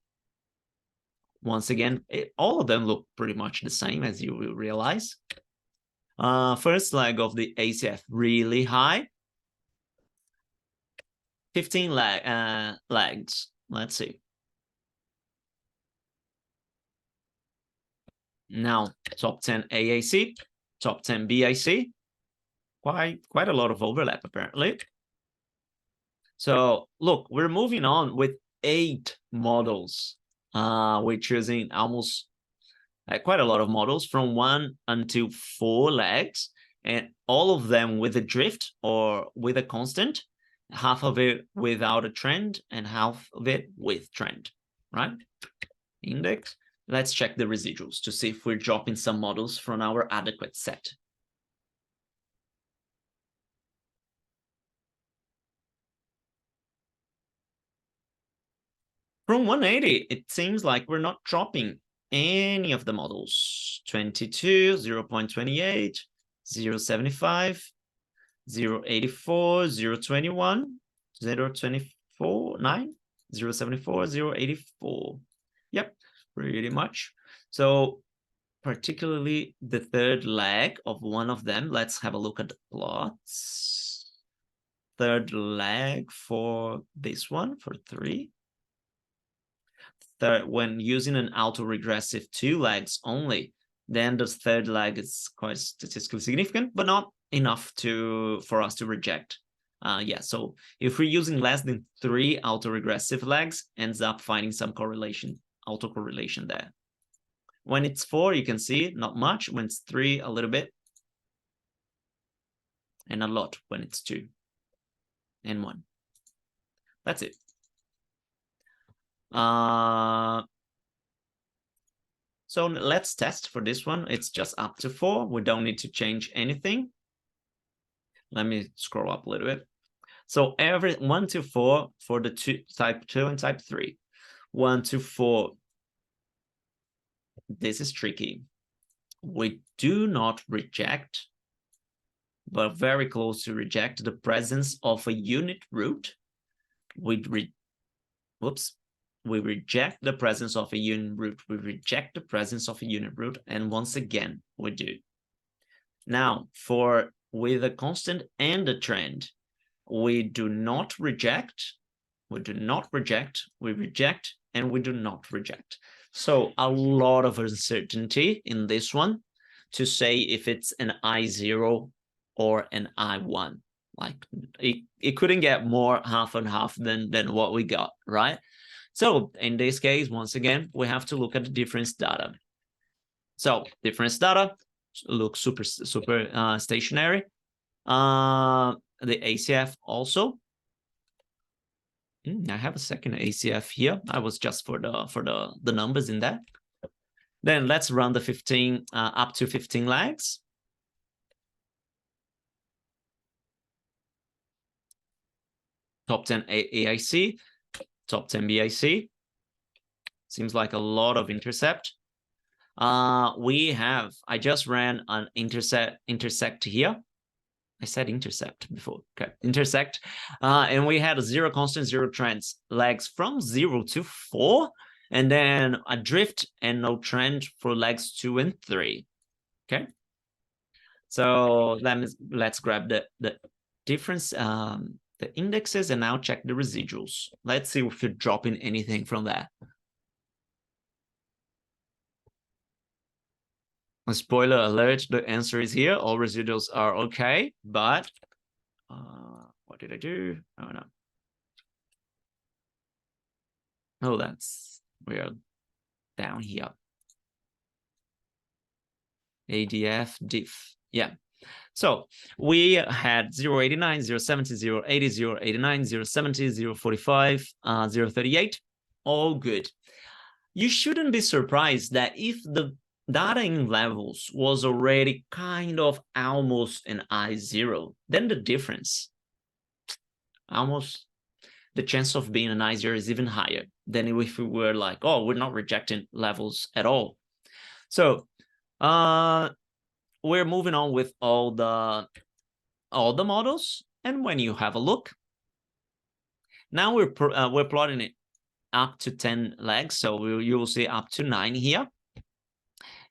Once again, all of them look pretty much the same, as you will realize. First leg of the ACF really high. 15 legs. Let's see. Now, top 10 AAC, top 10 BIC. Quite a lot of overlap, apparently. So look, we're moving on with 8 models. We're choosing almost quite a lot of models from 1 until 4 legs, and all of them with a drift or with a constant, half of it without a trend and half of it with trend, right? Index. Let's check the residuals to see if we're dropping some models from our adequate set. From 180, it seems like we're not dropping any of the models. 22, 0.28, 0.75, 0.84, 0.21, 0.24, 9, 0.74, 0.84. Yep, pretty much. So particularly the third leg of one of them. Let's have a look at the plots. Third leg for this one, for 3. Third, when using an autoregressive 2 legs only, then the third leg is quite statistically significant, but not enough for us to reject. Yeah, so if we're using less than 3 autoregressive legs, ends up finding some correlation, autocorrelation there. When it's 4, you can see not much. When it's 3, a little bit. And a lot when it's 2 and 1. That's it. So let's test for this one. It's just up to 4. We don't need to change anything. Let me scroll up a little bit. So every 1 to 4 for the type 2 and type 3. 1 to 4. This is tricky. We do not reject, but very close to reject, the presence of a unit root. Whoops. we reject the presence of a unit root. We reject the presence of a unit root, and once again, we do. Now, with a constant and a trend, we do not reject, we do not reject, we reject, and we do not reject. So a lot of uncertainty in this one to say if it's an I0 or an I1. Like it couldn't get more half and half than what we got, right? So in this case, once again, we have to look at the difference data. So difference data looks super stationary. The ACF also. I have a second ACF here. I was just for the numbers in that. Then let's run the 15 up to 15 lags. Top 10 AIC, top 10 BIC. Seems like a lot of intercept. I just ran an intersect here. I said intercept before. Okay, intersect. And we had a 0 constant, 0 trends, legs from 0 to 4, and then a drift and no trend for legs 2 and 3. Okay. So let's grab the difference, the indexes, and now check the residuals. Let's see if you're dropping anything from that. A spoiler alert, the answer is here. All residuals are okay, but what did I do? Oh no. Oh, we are down here. ADF diff. Yeah. So we had 089, 070, 080, 089, 070, 045, 038. All good. You shouldn't be surprised that if the data in levels was already kind of almost an I0, then the difference, almost the chance of being an I0 is even higher than if we were like, oh, we're not rejecting levels at all. So we're moving on with all the models, and when you have a look, now we're plotting it up to 10 legs, so you will see up to 9 here,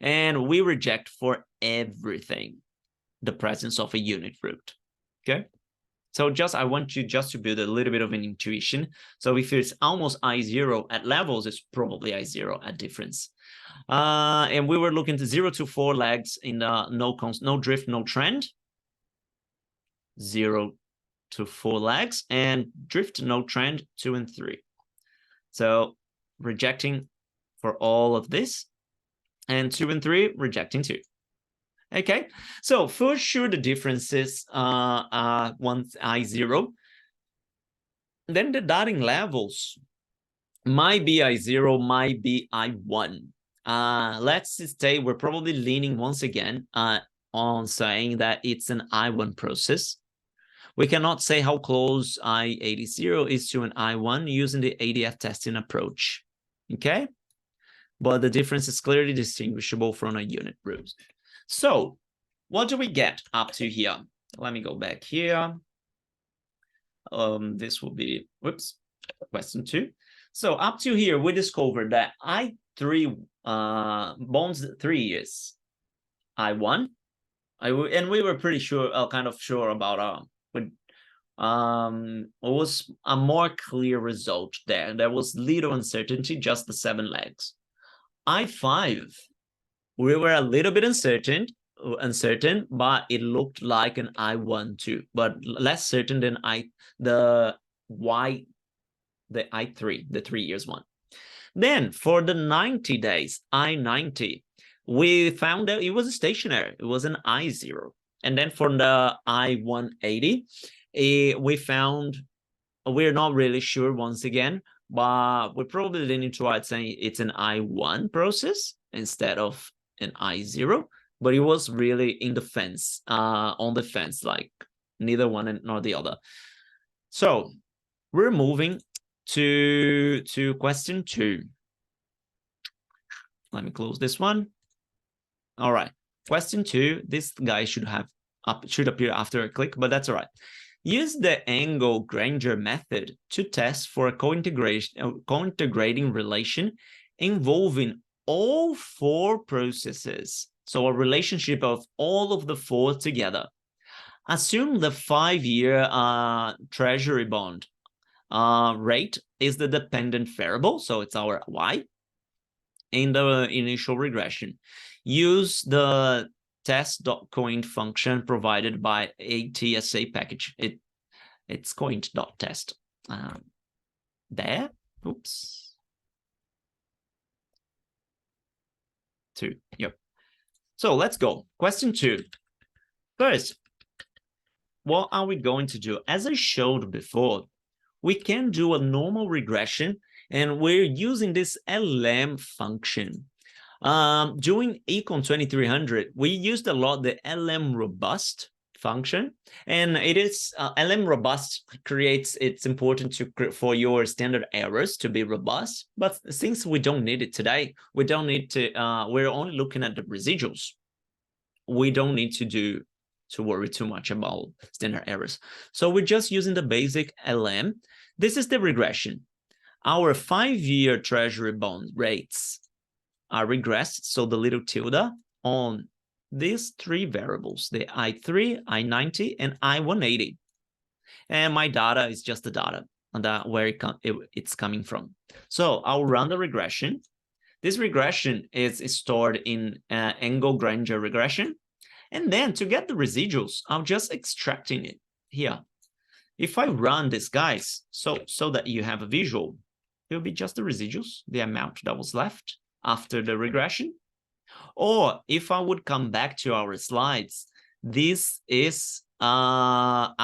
and we reject for everything the presence of a unit root. Okay, so I want you just to build a little bit of an intuition. So if it's almost I0 at levels, it's probably I0 at difference. And we were looking to 0 to 4 legs in the no drift, no trend. 0 to 4 legs, and drift, no trend, 2 and 3. So rejecting for all of this, and 2 and 3 rejecting 2. Okay, so for sure the differences are once I0. Then the dotting levels might be I0, might be I1. Let's say we're probably leaning once again on saying that it's an I1 process. We cannot say how close I80 is to an I1 using the ADF testing approach. Okay, but the difference is clearly distinguishable from a unit root. So what do we get up to here? Let me go back here. This will be, whoops, question 2. So up to here, we discovered that I3 bonds 3 years. I1, and we were pretty sure, kind of sure about it was a more clear result there. There was little uncertainty, just the 7 legs. I5, we were a little bit uncertain, but it looked like an I1 too, but less certain than the I3, the 3 years one. Then for the 90 days, I90, we found that it was stationary. It was an I0. And then for the I180, we found, we're not really sure once again, but we're probably leaning towards saying it's an I1 process instead of an I0, but it was really in the fence, on the fence, like neither one nor the other. So we're moving to question 2. Let me close this one. All right, question 2. This guy should appear after a click, but that's all right. Use the angle Granger method to test for a co-integrating relation involving all four processes. So a relationship of all of the four together. Assume the 5-year treasury bond rate is the dependent variable, so it's our y in the initial regression. Use the test.coint function provided by a TSA package. It's coint.test. There, oops. 2, yep. So let's go. Question 2. First, what are we going to do? As I showed before, we can do a normal regression, and we're using this LM function. Doing ECON3350, we used a lot the LM robust function, and it is LM robust creates, it's important for your standard errors to be robust, but since we don't need it today, we don't need to, we're only looking at the residuals. We don't need to worry too much about standard errors. So we're just using the basic LM. This is the regression. Our 5-year treasury bond rates are regressed, so the little tilde on these 3 variables, the I3, I90, and I180. And my data is just the data and where it's coming from. So I'll run the regression. This regression is stored in angle Granger regression. And then to get the residuals, I'm just extracting it here. If I run this, guys, so that you have a visual, it'll be just the residuals, the amount that was left after the regression. Or if I would come back to our slides, this is our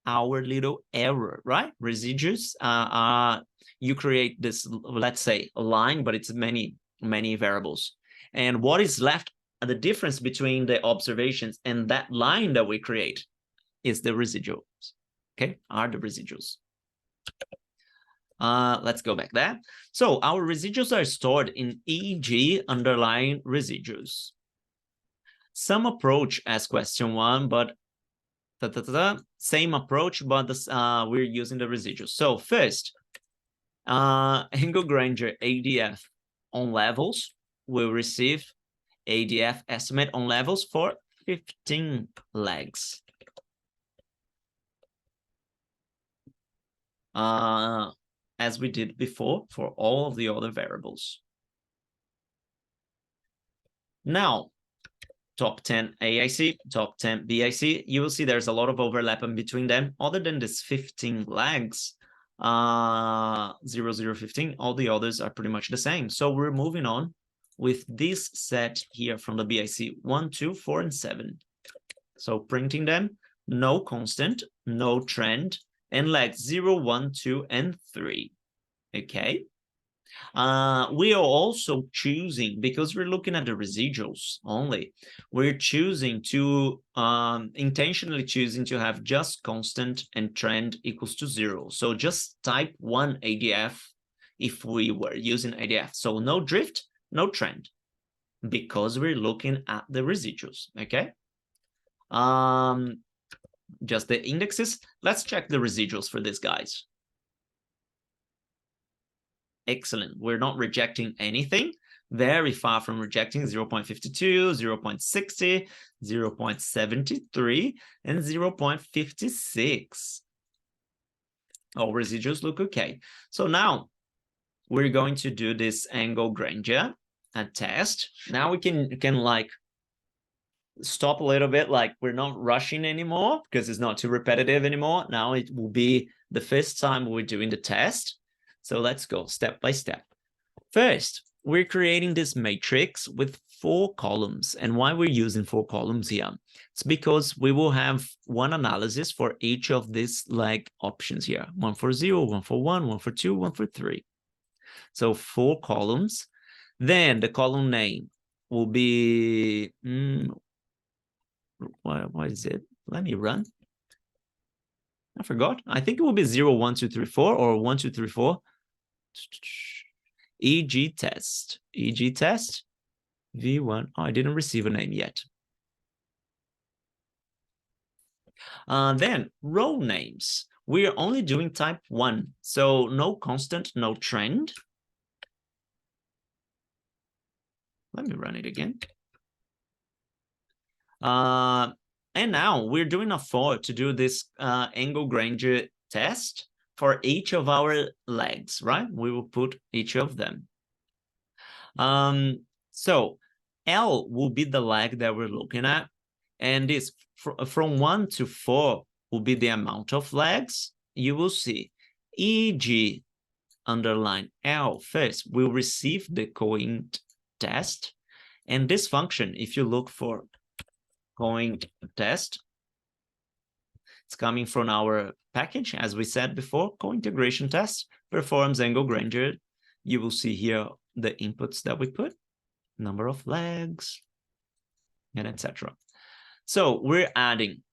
little error, right? Residuals you create this, let's say, a line, but it's many variables. And what is left, the difference between the observations and that line that we create is the residuals, okay? Are the residuals. Let's go back there. So our residuals are stored in EG underlying residuals. Some approach as question 1, but same approach, but we're using the residuals. So first, angle Granger ADF on levels will receive ADF estimate on levels for 15 legs. As we did before for all of the other variables. Now, top 10 AIC, top 10 BIC, you will see there's a lot of overlap in between them. Other than this 15 legs, 0015, all the others are pretty much the same. So we're moving on with this set here from the BIC 1, 2, 4, and 7. So printing them, no constant, no trend, and legs 0, 1, 2, and 3. Okay. We are also choosing, because we're looking at the residuals only, we're choosing to intentionally choosing to have just constant and trend equals to 0. So just type 1 ADF if we were using ADF. So no drift, no trend, because we're looking at the residuals. Okay. Just the indexes. Let's check the residuals for these guys. Excellent. We're not rejecting anything. Very far from rejecting 0.52, 0.60, 0.73, and 0.56. All residuals look okay. So now we're going to do this angle Granger test. Now we can like stop a little bit, like we're not rushing anymore because it's not too repetitive anymore. Now it will be the first time we're doing the test. So let's go step by step. First, we're creating this matrix with 4 columns. And why we're using 4 columns here? It's because we will have one analysis for each of these like options here. 1 for 0, 1 for 1, 1 for 2, 1 for 3. So 4 columns. Then the column name will be, what is it? Let me run. I forgot. I think it will be 0, 1, 2, 3, 4 or 1, 2, 3, 4. EG test. EG test. V1. Oh, I didn't receive a name yet. Then row names. We're only doing type 1, so no constant, no trend. Let me run it again. And now we're doing a for to do this angle Granger test for each of our legs, right? We will put each of them. So L will be the leg that we're looking at, and this from 1 to 4 will be the amount of legs. You will see EG underline L first will receive the coint test, and this function, if you look for coint test, it's coming from our package, as we said before. Co-integration test performs angle Granger. You will see here the inputs that we put, number of legs, and etc. So we're adding.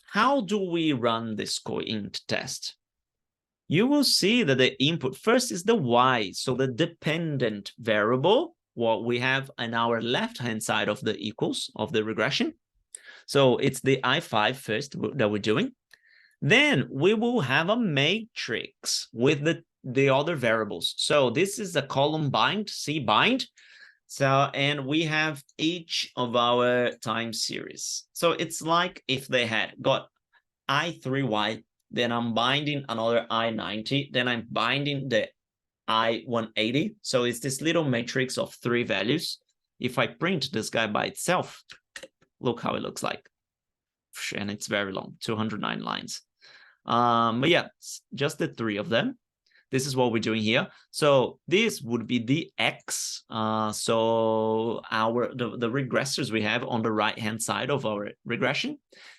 How do we run this coint test? You will see that the input first is the y, so the dependent variable, what we have on our left-hand side of the equals of the regression. So it's the I5 first that we're doing. Then we will have a matrix with the other variables. So this is a column bind, C bind. So, and we have each of our time series. So it's like if they had got I3Y, then I'm binding another I90, then I'm binding the I180. So it's this little matrix of 3 values. If I print this guy by itself, look how it looks like. And it's very long, 209 lines. But yeah, just the 3 of them. This is what we're doing here. So this would be the X. So the regressors we have on the right-hand side of our regression.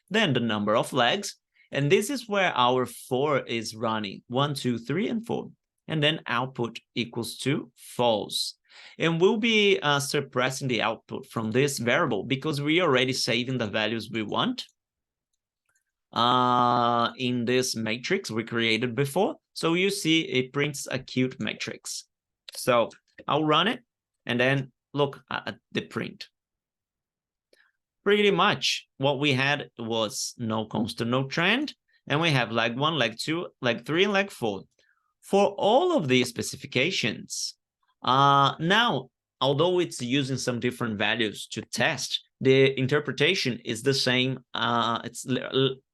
Then the number of legs. And this is where our 4 is running, 1, 2, 3, and 4. And then output equals to false. And we'll be suppressing the output from this variable because we're already saving the values we want in this matrix we created before. So you see it prints a cute matrix. So I'll run it and then look at the print. Pretty much what we had was no constant, no trend, and we have leg 1, leg 2, leg 3, and leg 4. For all of these specifications, now, although it's using some different values to test, the interpretation is the same. It's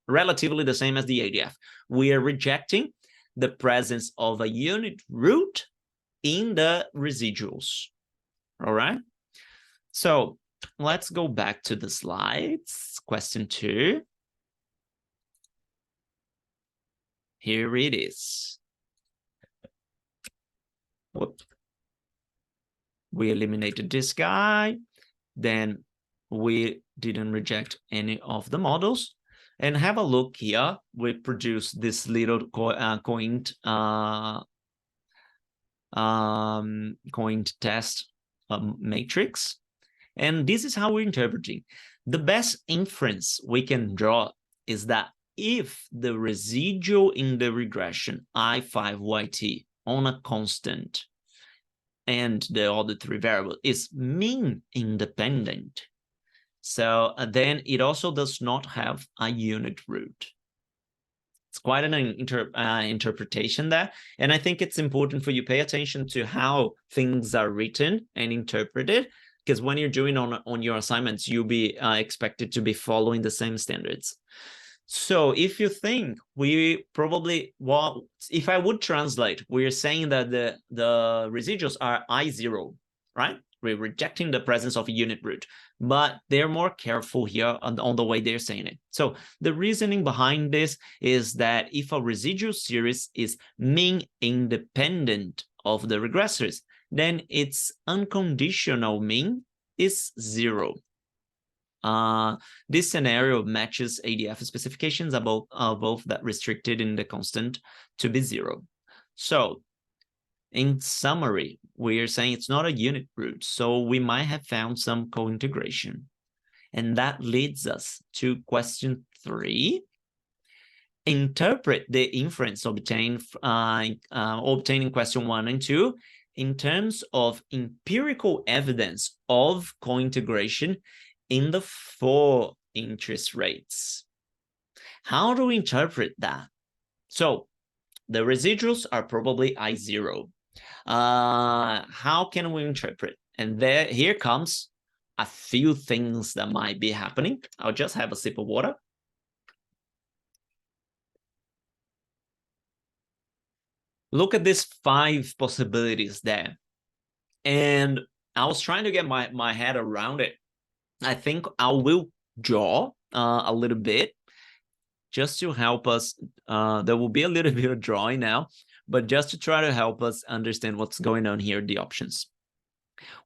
relatively the same as the ADF. We are rejecting the presence of a unit root in the residuals. All right. So let's go back to the slides. Question 2. Here it is. Whoop. We eliminated this guy. Then we didn't reject any of the models. And have a look here. We produced this little coint test matrix. And this is how we're interpreting. The best inference we can draw is that if the residual in the regression I5YT on a constant and the other 3 variables is mean independent, so then it also does not have a unit root. It's quite an interpretation there. And I think it's important for you to pay attention to how things are written and interpreted, because when you're doing on your assignments, you'll be expected to be following the same standards. So if you think we probably, well, if I would translate, we're saying that the residuals are I0, right? We're rejecting the presence of a unit root, but they're more careful here on the way they're saying it. So the reasoning behind this is that if a residual series is mean independent of the regressors, then its unconditional mean is 0. This scenario matches ADF specifications about both that restricted in the constant to be 0. So in summary, we are saying it's not a unit root, so we might have found some co-integration. And that leads us to question 3. Interpret the inference obtained in question 1 and 2 in terms of empirical evidence of co-integration in the 4 interest rates. How do we interpret that? So the residuals are probably I0. How can we interpret? And here comes a few things that might be happening. I'll just have a sip of water. Look at these 5 possibilities there. And I was trying to get my head around it. I think I will draw a little bit just to help us. There will be a little bit of drawing now, but just to try to help us understand what's going on here, the options.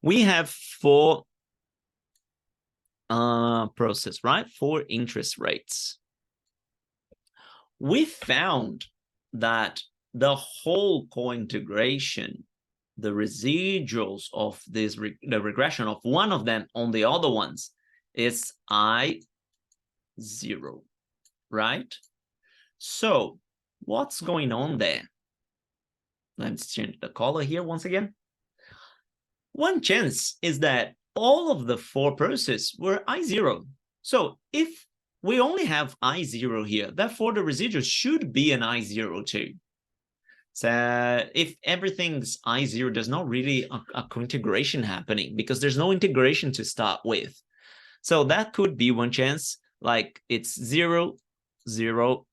We have 4 process, right? 4 interest rates. We found that the whole co-integration, the residuals of this, the regression of one of them on the other ones is I0, right? So what's going on there? Let's change the color here once again. One chance is that all of the 4 processes were I0. So if we only have I0 here, therefore the residual should be an I0 too. So if everything's I0, there's not really a co-integration happening because there's no integration to start with. So that could be one chance, like it's 0, 0,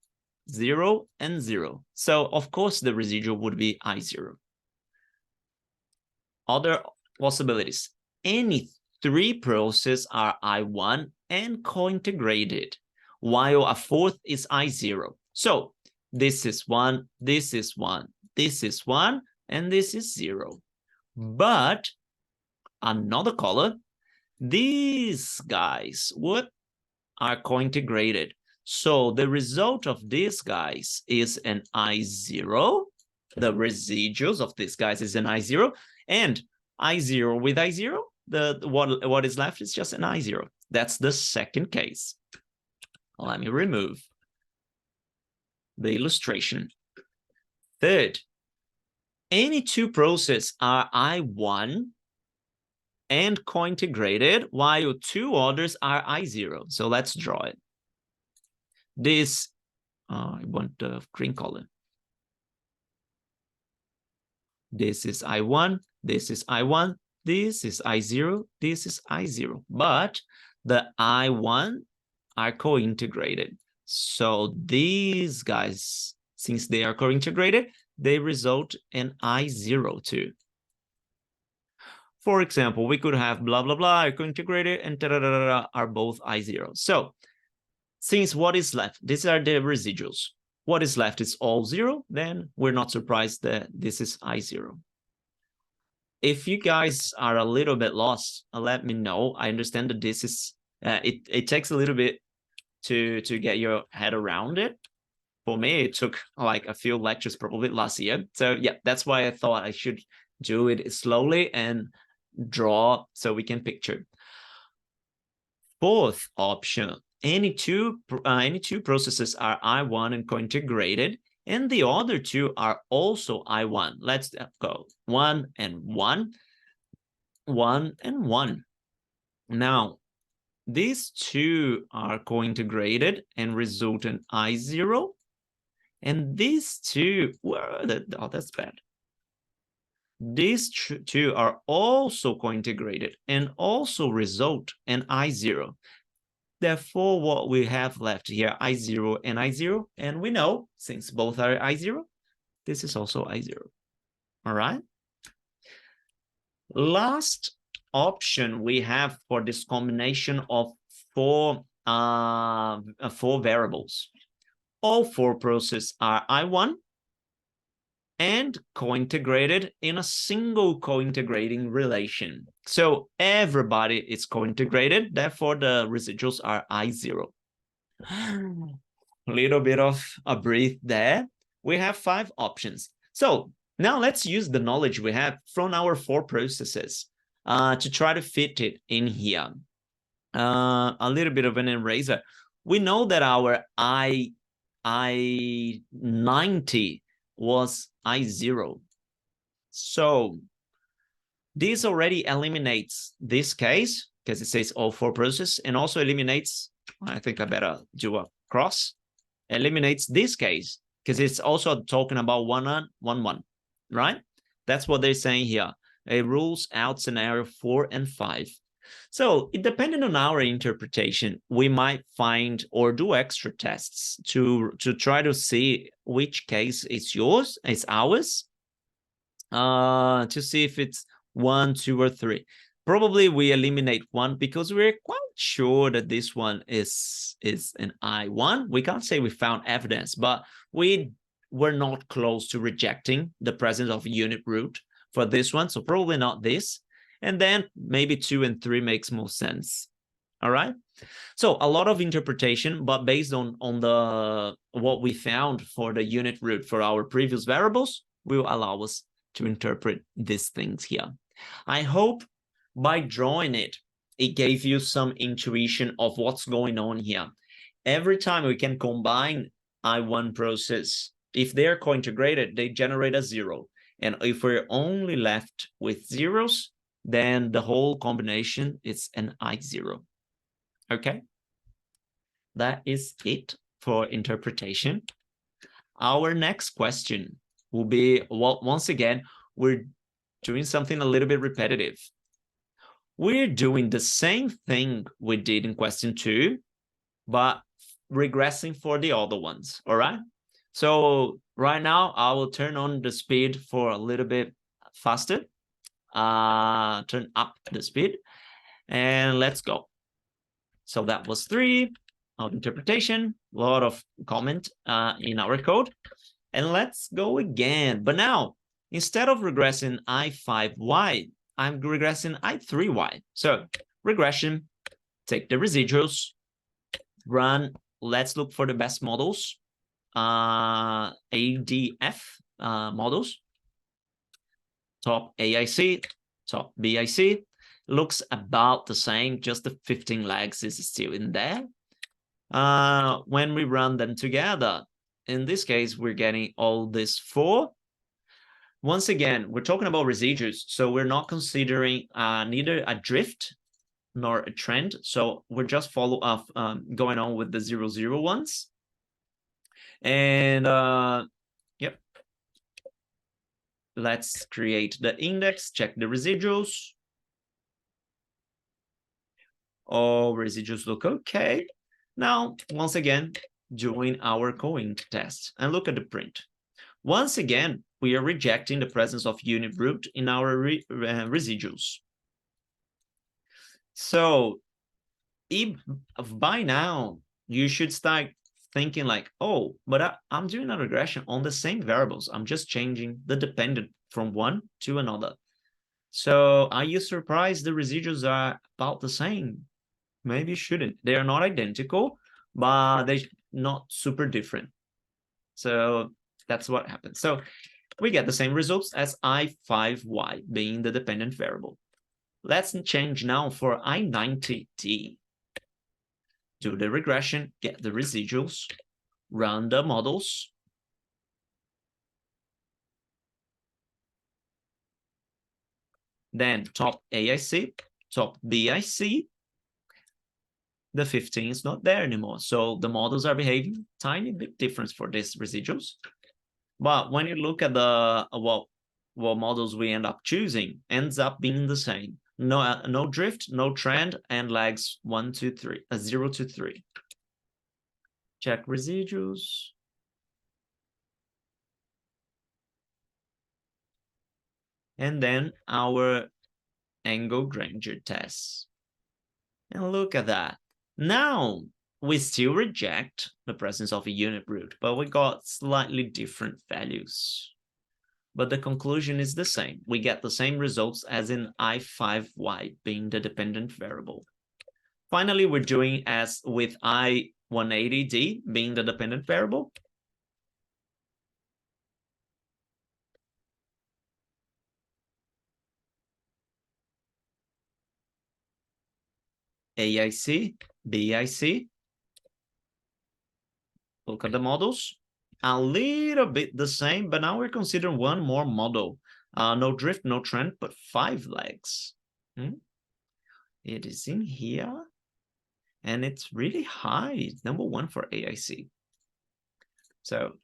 0, and 0. So of course the residual would be I0. Other possibilities. Any 3 processes are I1 and co-integrated, while a 4th is I0. So this is 1, this is 1, this is 1, and this is 0. But another color, these guys are co-integrated. So the result of these guys is an I0. The residuals of these guys is an I0. And I0 with I0, what is left is just an I0. That's the second case. Let me remove the illustration. Third, any 2 processes are I1 and co-integrated, while 2 others are I0. So let's draw it. This, I want the green color. This is I1, this is I1, this is I0, this is I0. But the I1 are co-integrated. So these guys, since they are co-integrated, they result in I0 too. For example, we could have blah, blah, blah, co-integrated, and are both I0. So since what is left, these are the residuals. What is left is all 0, then we're not surprised that this is I0. If you guys are a little bit lost, let me know. I understand that this is, it takes a little bit to get your head around it. For me, it took like a few lectures probably last year. So yeah, that's why I thought I should do it slowly and draw so we can picture. 4th option, any two processes are I1 and co-integrated, and the other 2 are also I1. Let's go 1 and 1, 1 and 1. Now, these 2 are co-integrated and result in I0, and these 2, oh, that's bad. These 2 are also co-integrated and also result in I0. Therefore, what we have left here, I0 and I0, and we know, since both are I0, this is also I0. All right? Last option we have for this combination of 4 variables. All 4 processes are I1 and co-integrated in a single co-integrating relation. So everybody is co-integrated, therefore the residuals are I0. A little bit of a breath there. We have 5 options. So now let's use the knowledge we have from our 4 processes to try to fit it in here. A little bit of an eraser. We know that our I90 was I0. So this already eliminates this case because it says all 4 processes, and also eliminates, I think I better do a cross. eliminates this case because it's also talking about 1, 1, 1, right? That's what they're saying here. It rules out scenario 4 and 5. So depending on our interpretation, we might find or do extra tests to try to see which case is yours, is ours, to see if it's 1, 2, or 3. Probably we eliminate 1 because we're quite sure that this one is an I1. We can't say we found evidence, but we were not close to rejecting the presence of a unit root for this one, so probably not this. And then maybe 2 and 3 makes more sense. All right. So a lot of interpretation, but based on the what we found for the unit root for our previous variables will allow us to interpret these things here. I hope by drawing it, it gave you some intuition of what's going on here. Every time we can combine I1 process, if they're co-integrated, they generate a 0. And if we're only left with zeros, then the whole combination is an I0. Okay? That is it for interpretation. Our next question will be, well, once again, we're doing something a little bit repetitive. We're doing the same thing we did in question 2, but regressing for the other ones, all right? So right now, I will turn on the speed for a little bit faster. Turn up the speed, and let's go. So that was 3 of interpretation, a lot of comment in our code. And let's go again. But now, instead of regressing I5y, I'm regressing I3y. So regression, take the residuals, run, let's look for the best models, ADF models, top AIC, top BIC, looks about the same, just the 15 legs is still in there. When we run them together, in this case, we're getting all this 4. Once again, we're talking about residues, so we're not considering neither a drift nor a trend. So we're just going on with the 0, 0 ones. And yep. Let's create the index, check the residuals. All residuals look okay. Now, once again, doing our coink test and look at the print. Once again, we are rejecting the presence of unit root in our residuals. So if by now you should start thinking like, oh, but I'm doing a regression on the same variables. I'm just changing the dependent from one to another. So are you surprised the residuals are about the same? Maybe you shouldn't. They are not identical, but they're not super different. So that's what happens. So we get the same results as I5y being the dependent variable. Let's change now for I90t. Do the regression, get the residuals, run the models. Then top AIC, top BIC. The 15 is not there anymore. So the models are behaving tiny bit different for these residuals. But when you look at the what models we end up choosing, ends up being the same. No drift, no trend, and lags 1, 2, 3, 0 to 3. Check residuals. And then our angle Granger tests. And look at that. Now we still reject the presence of a unit root, but we got slightly different values. But the conclusion is the same. We get the same results as in I5y being the dependent variable. Finally, we're doing as with I180d being the dependent variable. AIC, BIC. Look at the models. A little bit the same, but now we're considering one more model. No drift, no trend, but 5 legs. It is in here. And it's really high. It's number 1 for AIC. So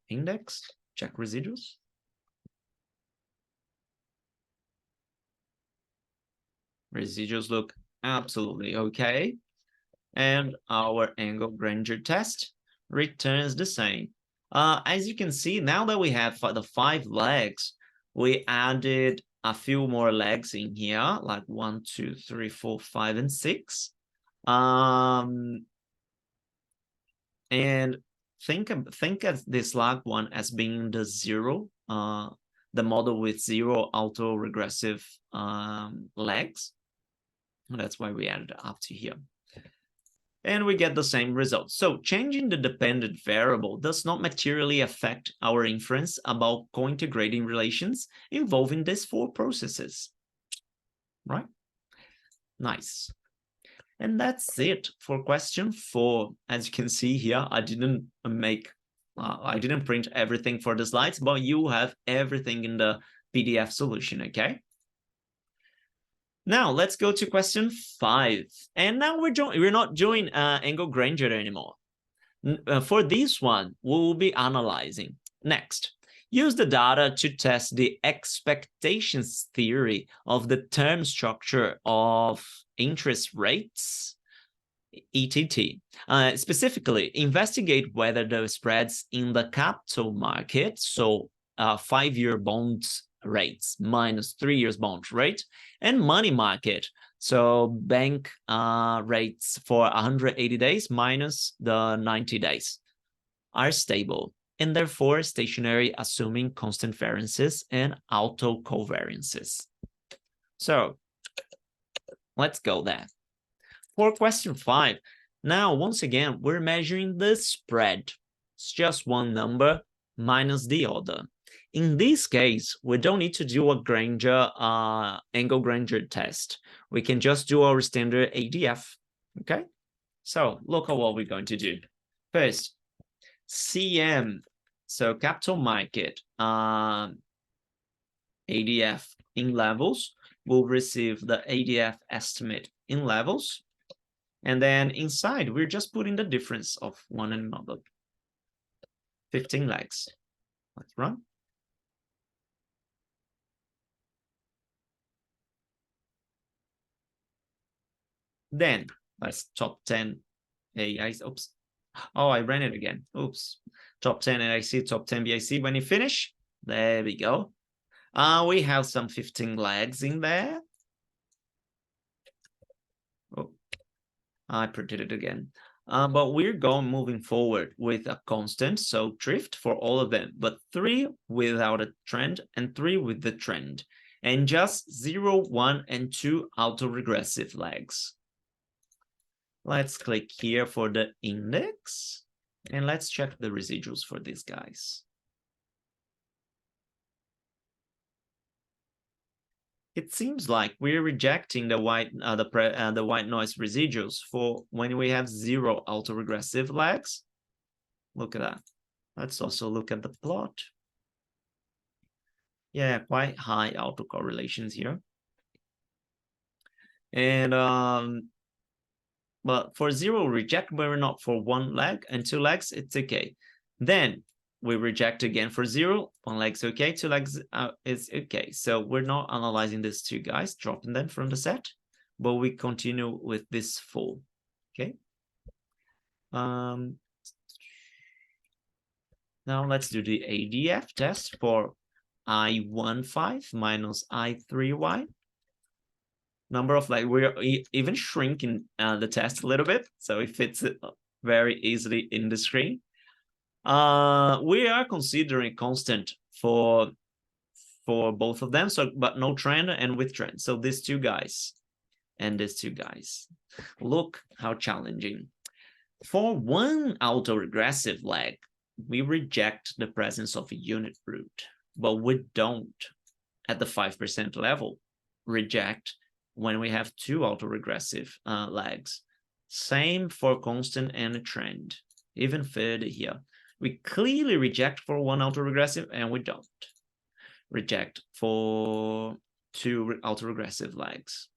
index, check residuals. Residuals look absolutely okay. And our angle grandeur test returns the same. As you can see, now that we have the 5 legs, we added a few more legs in here, like 1, 2, 3, 4, 5, and 6. And think of this lag one as being the 0, the model with 0 autoregressive legs. That's why we added up to here. And we get the same result. So changing the dependent variable does not materially affect our inference about co-integrating relations involving these 4 processes, right? Nice. And that's it for question 4. As you can see here, I didn't print everything for the slides, but you have everything in the PDF solution, okay? Now let's go to question 5. And now we're not doing angle grandeur anymore. For this one, we will be analyzing. Next, use the data to test the expectations theory of the term structure of interest rates, ETT. Specifically, investigate whether the spreads in the capital market, so 5-year bonds rates minus 3 years bond rate, and money market, so bank rates for 180 days minus the 90 days, are stable and therefore stationary, assuming constant variances and auto covariances. So let's go there. For question 5, now once again we're measuring the spread. It's just one number minus the other. In this case, we don't need to do a grandeur angle grandeur test. We can just do our standard ADF. Okay, so look at what we're going to do. First, CM, so capital market ADF in levels, will receive the ADF estimate in levels. And then inside, we're just putting the difference of one and another. 15 legs. Let's run. Then let's top 10 AI. Oops. Oh, I ran it again. Oops. Top 10 AIC, top 10 BIC. When you finish, there we go. We have some 15 legs in there. Oh, I printed it again. But we're moving forward with a constant, so drift for all of them, but 3 without a trend and 3 with the trend, and just 0, 1, and 2 autoregressive legs. Let's click here for the index, and let's check the residuals for these guys. It seems like we're rejecting the white noise residuals for when we have 0 autoregressive legs. Look at that. Let's also look at the plot. Yeah, quite high autocorrelations here. And but for 0 reject, but we're not for 1 leg and 2 legs, it's okay. Then we reject again for 0, 1 leg's okay, 2 legs is okay. So we're not analyzing these 2 guys, dropping them from the set, but we continue with this 4. Okay. Now let's do the ADF test for I15 minus I3Y. Number of legs, we're even shrinking the test a little bit, so it fits it very easily in the screen. We are considering constant for both of them, so but no trend and with trend. So these 2 guys and these 2 guys. Look how challenging. For 1 autoregressive leg, we reject the presence of a unit root, but we don't at the 5% level reject when we have 2 autoregressive legs. Same for constant and a trend. Even further here, we clearly reject for 1 autoregressive, and we don't reject for 2 autoregressive legs.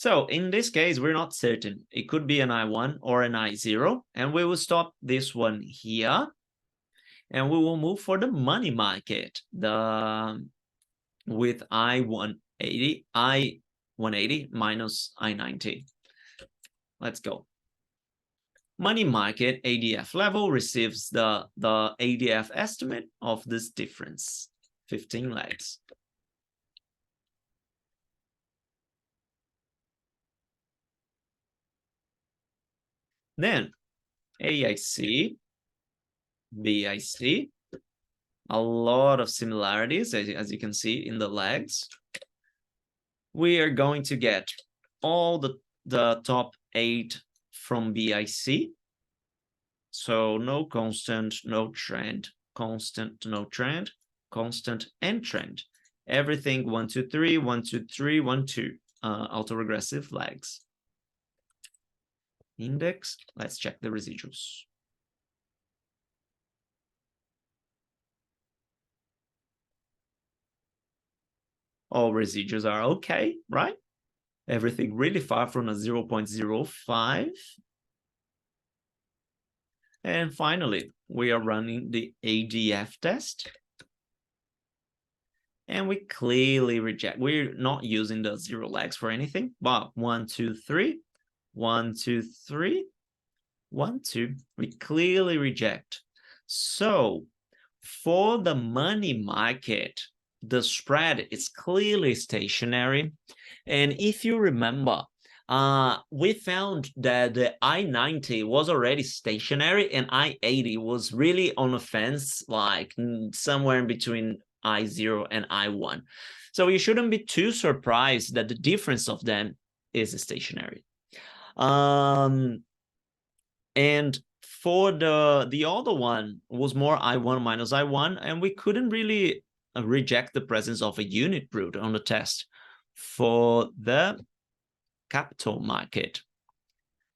So in this case, we're not certain. It could be an I1 or an I0, and we will stop this one here, and we will move for the money market, with I180 minus I90. Let's go. Money market ADF level receives the ADF estimate of this difference, 15 legs. Then AIC, BIC, a lot of similarities, as you can see in the legs. We are going to get all the top 8 from BIC. So no constant, no trend, constant, no trend, constant, and trend. Everything 1, 2, 3, 1, 2, 3, 1, 2, autoregressive legs. Index, let's check the residuals. All residuals are okay, right? Everything really far from a 0.05. And finally, we are running the ADF test. And we clearly reject. We're not using the 0 legs for anything, but 1, 2, 3, 1, 2, 3, 1, 2. We clearly reject. So for the money market, the spread is clearly stationary. And if you remember, we found that the I90 was already stationary and I80 was really on a fence, like somewhere in between I0 and I1. So you shouldn't be too surprised that the difference of them is stationary. And for the other one was more I1 minus I1, and we couldn't really reject the presence of a unit root on the test for the capital market.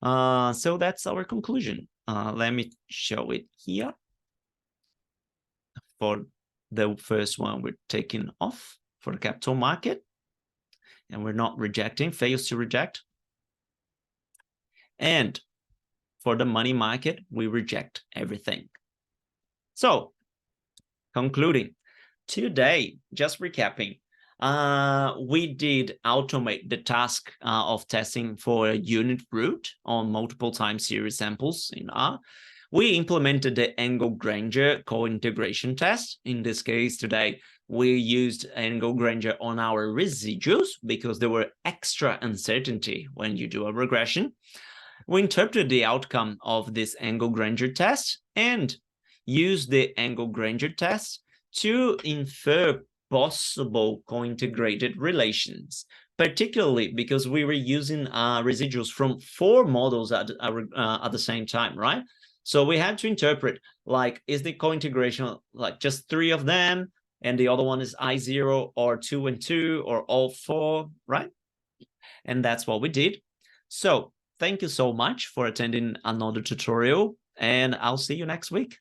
So that's our conclusion. Let me show it here. For the first one, we're taking off for the capital market, and we're not rejecting, fails to reject. And for the money market, we reject everything. So concluding, today, just recapping, we did automate the task of testing for a unit root on multiple time series samples in R. We implemented the Engel-Granger co-integration test. In this case today, we used Engel-Granger on our residuals because there were extra uncertainty when you do a regression. We interpreted the outcome of this Engel-Granger test and used the Engel-Granger test to infer possible co-integrated relations, particularly because we were using residuals from 4 models at the same time, right? So we had to interpret, like, is the co-integration like just 3 of them, and the other one is I0 or 2 and 2 or all 4, right? And that's what we did. So thank you so much for attending another tutorial, and I'll see you next week.